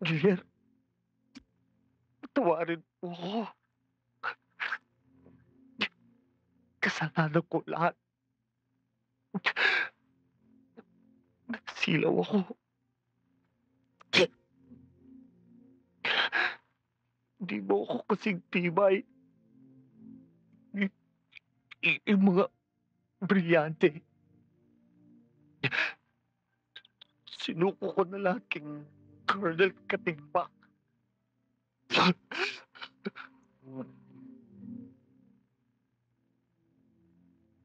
S18: Giler, patawarin mo ako. Kasalanan ko lahat. Nagsilaw ako. Hindi mo ako kasing tibay. Yung mga brilyante. Sinuko ko na lahat kay Colonel Katigbak.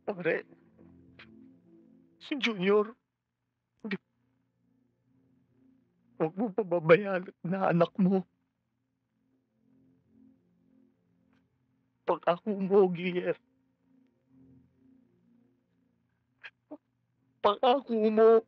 S18: Pare, si Junior, huwag mo pababayaan na anak mo. Pangako mo, Gier. Pangako mo.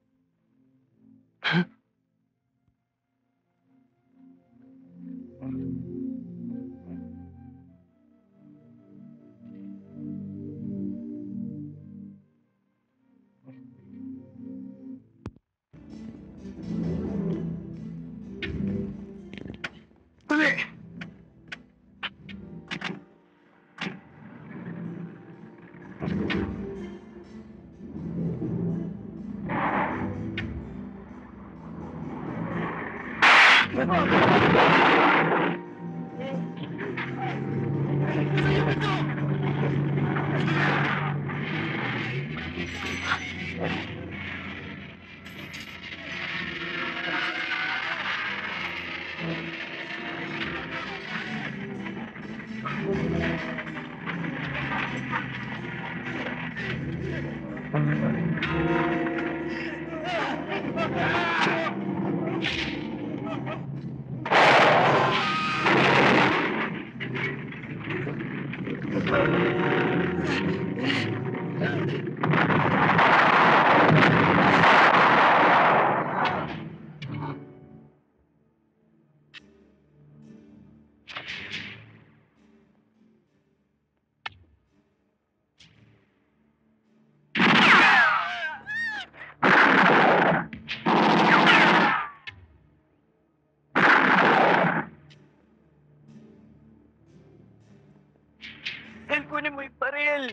S18: El, kunin mo yung baril!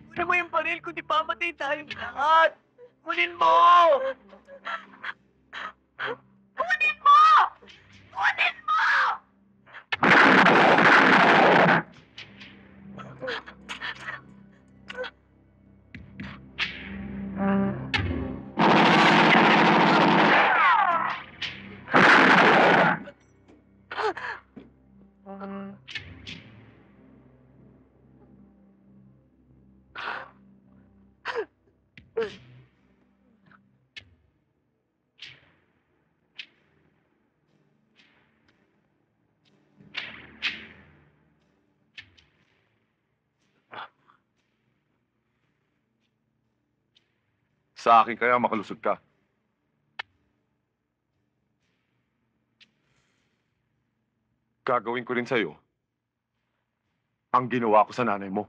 S18: Kunin mo yung baril, kundi pamatay tayong lahat! Kunin mo! Kunin mo! Kunin mo!
S10: Sa akin kaya makalusot ka. Gagawin ko rin sa'yo ang ginawa ko sa nanay mo.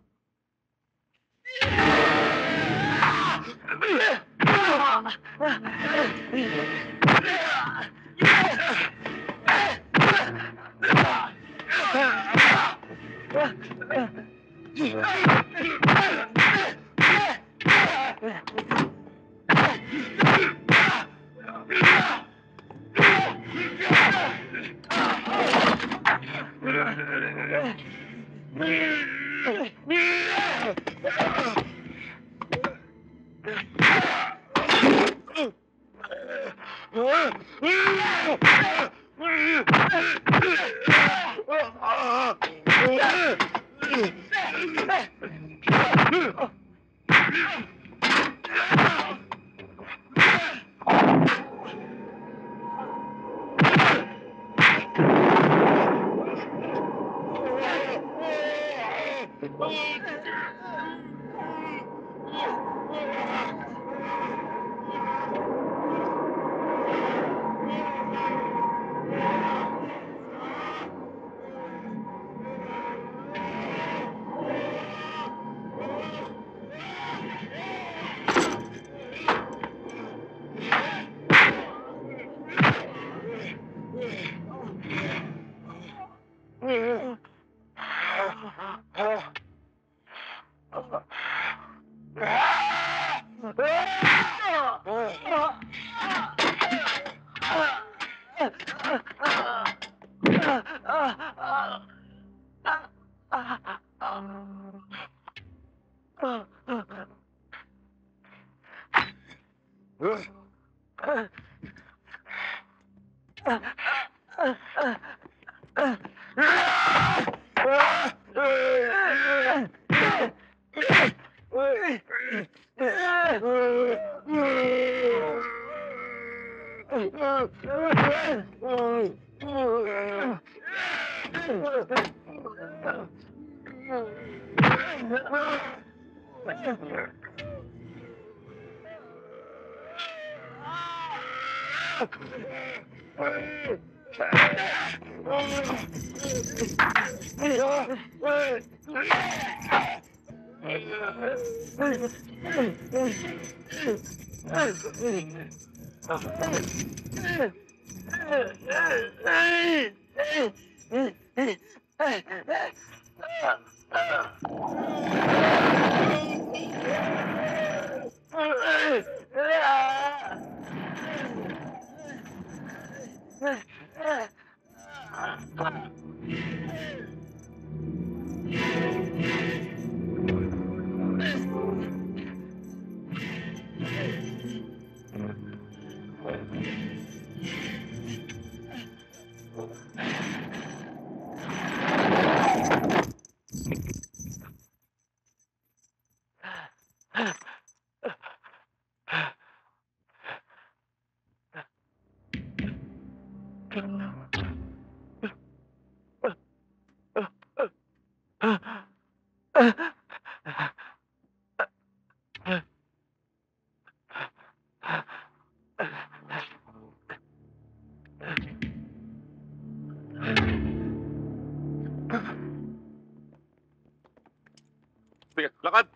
S5: Sige, lakad!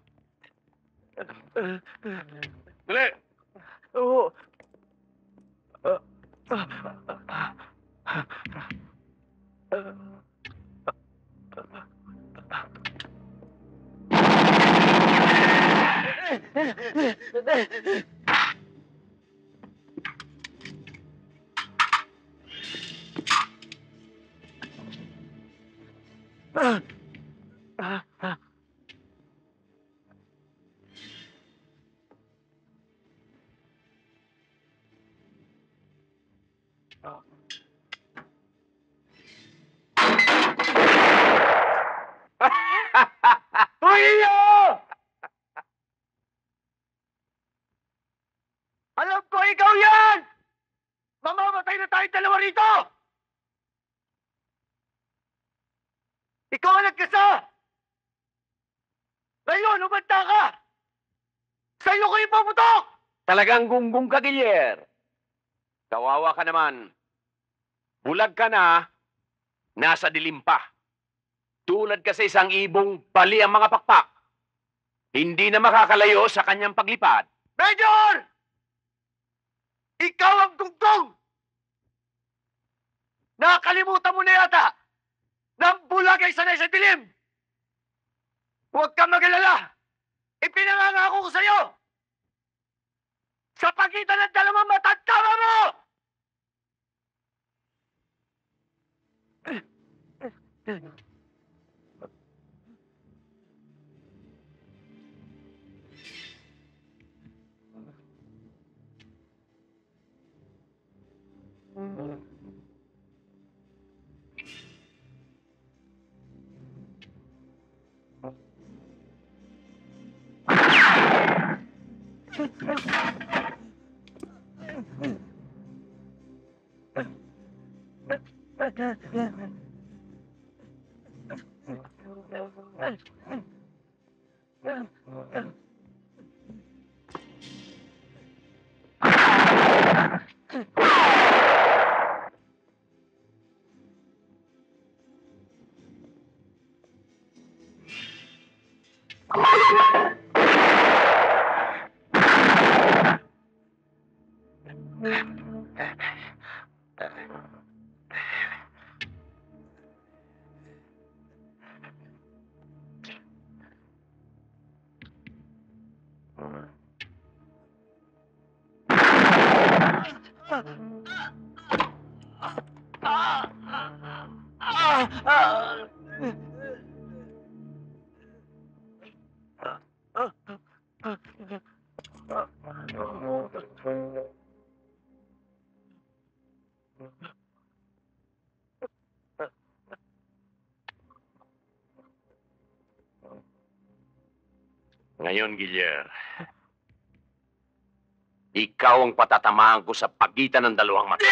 S5: Dali!
S7: Oo.
S18: Trujillo! Alam ko ikaw yan! Mamamatay na tayong dalawa rito! Ikaw ang nagkasa! Ngayon, umanda ka! Sa'yo ko ipaputok!
S4: Talagang gunggong ka, Gilier. Kawawa ka naman. Bulag ka na, nasa dilim pa. Tulad ka sa isang ibong bali ang mga pakpak. Hindi na makakalayo sa kanyang paglipad.
S18: Major! Ikaw ang dugtong! Nakakalimutan mo na yata na ang bulag ay sanay sa dilim! Huwag kang mag-alala! Ipinangangako ko sa'yo! Sa pagitan ng dalawang mata, tama mo!
S4: Ngayon, Gilyer, ikaw ang patatamaan ko sa pagitan ng dalawang mata.